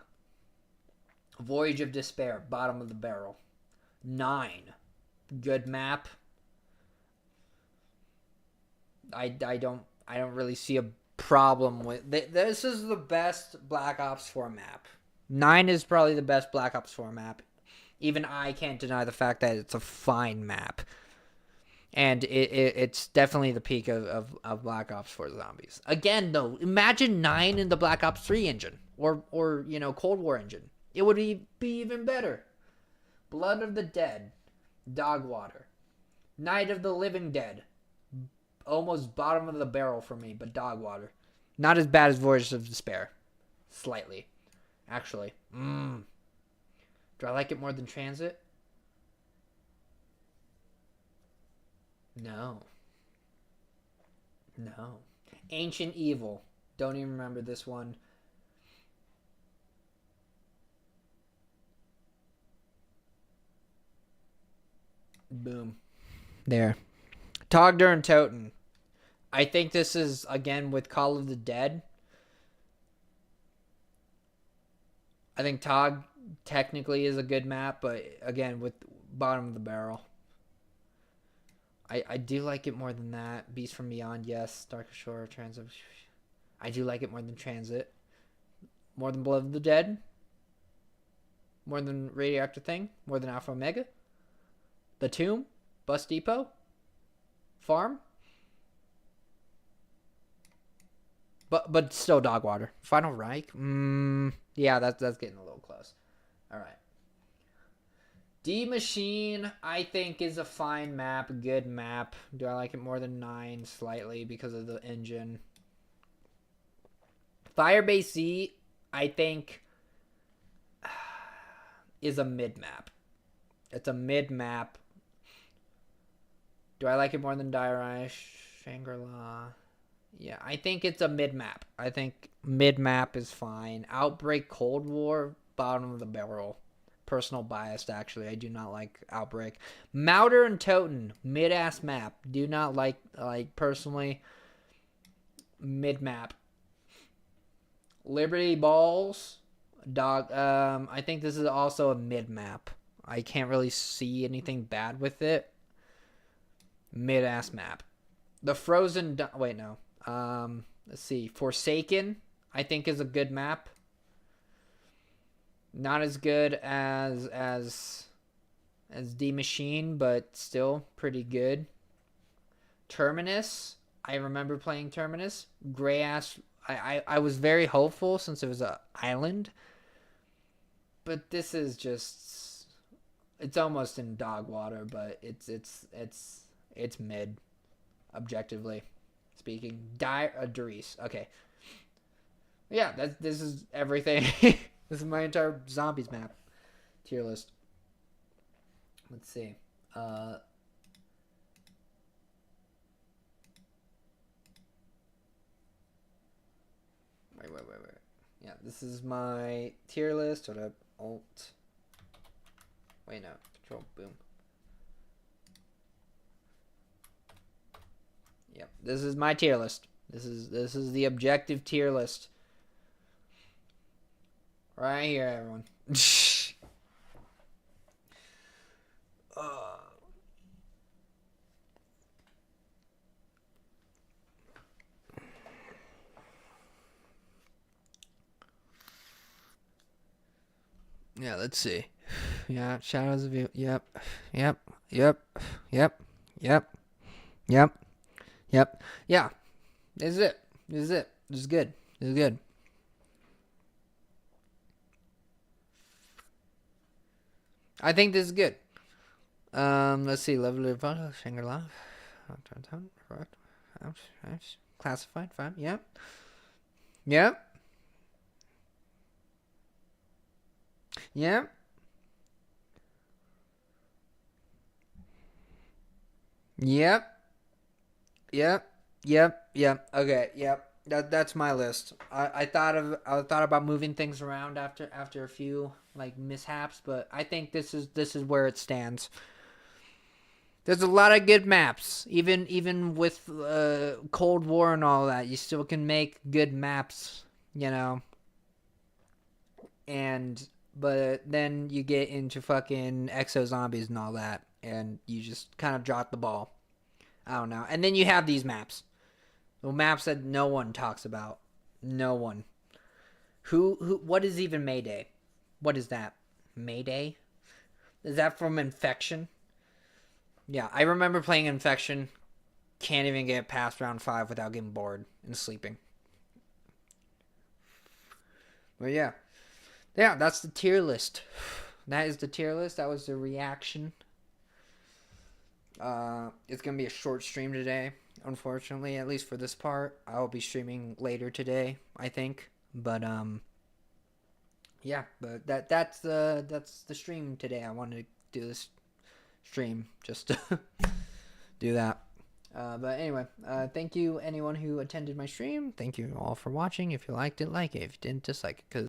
Voyage of Despair, bottom of the barrel. 9, good map. I don't really see a problem with this. Is the best Black Ops 4 map. 9 is probably the best Black Ops 4 map. Even I can't deny the fact that it's a fine map. And it's definitely the peak of Black Ops 4 Zombies. Again, though, imagine 9 in the Black Ops 3 engine. Or Cold War engine. It would be even better. Blood of the Dead. Dog Water. Night of the Living Dead. Almost bottom of the barrel for me, but dog water. Not as bad as Voyage of Despair. Slightly. Actually. Do I like it more than Transit? No. Ancient Evil. Don't even remember this one. Boom. There. Togder and Toten. I think this is, again, with Call of the Dead. I think Tog technically is a good map, but again, with bottom of the barrel. I do like it more than that. Beast from Beyond, yes. Darkest Shore, Transit. I do like it more than Transit. More than Blood of the Dead. More than Radioactive Thing. More than Alpha Omega. The Tomb. Bus Depot. Farm. But still dog water. Final Reich? Yeah, that's getting a little close. Alright. D Machine, I think, is a fine map. Good map. Do I like it more than 9? Slightly, because of the engine. Firebase Z, I think, is a mid map. It's a mid map. Do I like it more than Dire Shangri-La? Yeah, I think it's a mid-map. I think mid-map is fine. Outbreak Cold War, bottom of the barrel. Personal bias, actually. I do not like Outbreak. Mauder and Toten, mid-ass map. Do not like personally, mid-map. Liberty Balls, dog. I think this is also a mid-map. I can't really see anything bad with it. Mid-ass map. The Frozen... Wait, no. Let's see. Forsaken, I think, is a good map. Not as good as D Machine, but still pretty good. Terminus, I remember playing Terminus. Gray ass. I was very hopeful since it was an island, but this is just, it's almost in dog water, but it's It's mid, objectively speaking. Doris. Okay. Yeah, this is everything. This is my entire zombies map tier list. Let's see. Wait. Yeah, this is my tier list. Hold up. Alt. Wait, no. Control. Boom. Yep. This is my tier list. This is the objective tier list. Right here, everyone. Yeah, let's see. Yeah, Shadows of You. Yep. Yeah. This is it. This is good. I think this is good. Let's see. Level of Shangri-La. Classified. Fine. Yep. Okay, yep. That's my list. I thought about moving things around after a few like mishaps, but I think this is where it stands. There's a lot of good maps, even with Cold War and all that. You still can make good maps, you know. But then you get into fucking exo zombies and all that, and you just kind of drop the ball. I don't know. And then you have these maps. The maps that no one talks about. No one. What is even Mayday? What is that? Mayday? Is that from Infection? Yeah, I remember playing Infection. Can't even get past round 5 without getting bored and sleeping. But yeah. Yeah, that's the tier list. That is the tier list. That was the reaction. It's going to be a short stream today, unfortunately, at least for this part. I'll be streaming later today, I think. But yeah, but that's the stream today. I wanted to do this stream just to do that. But anyway, thank you anyone who attended my stream. Thank you all for watching. If you liked it, like it. If you didn't, dislike it. 'Cause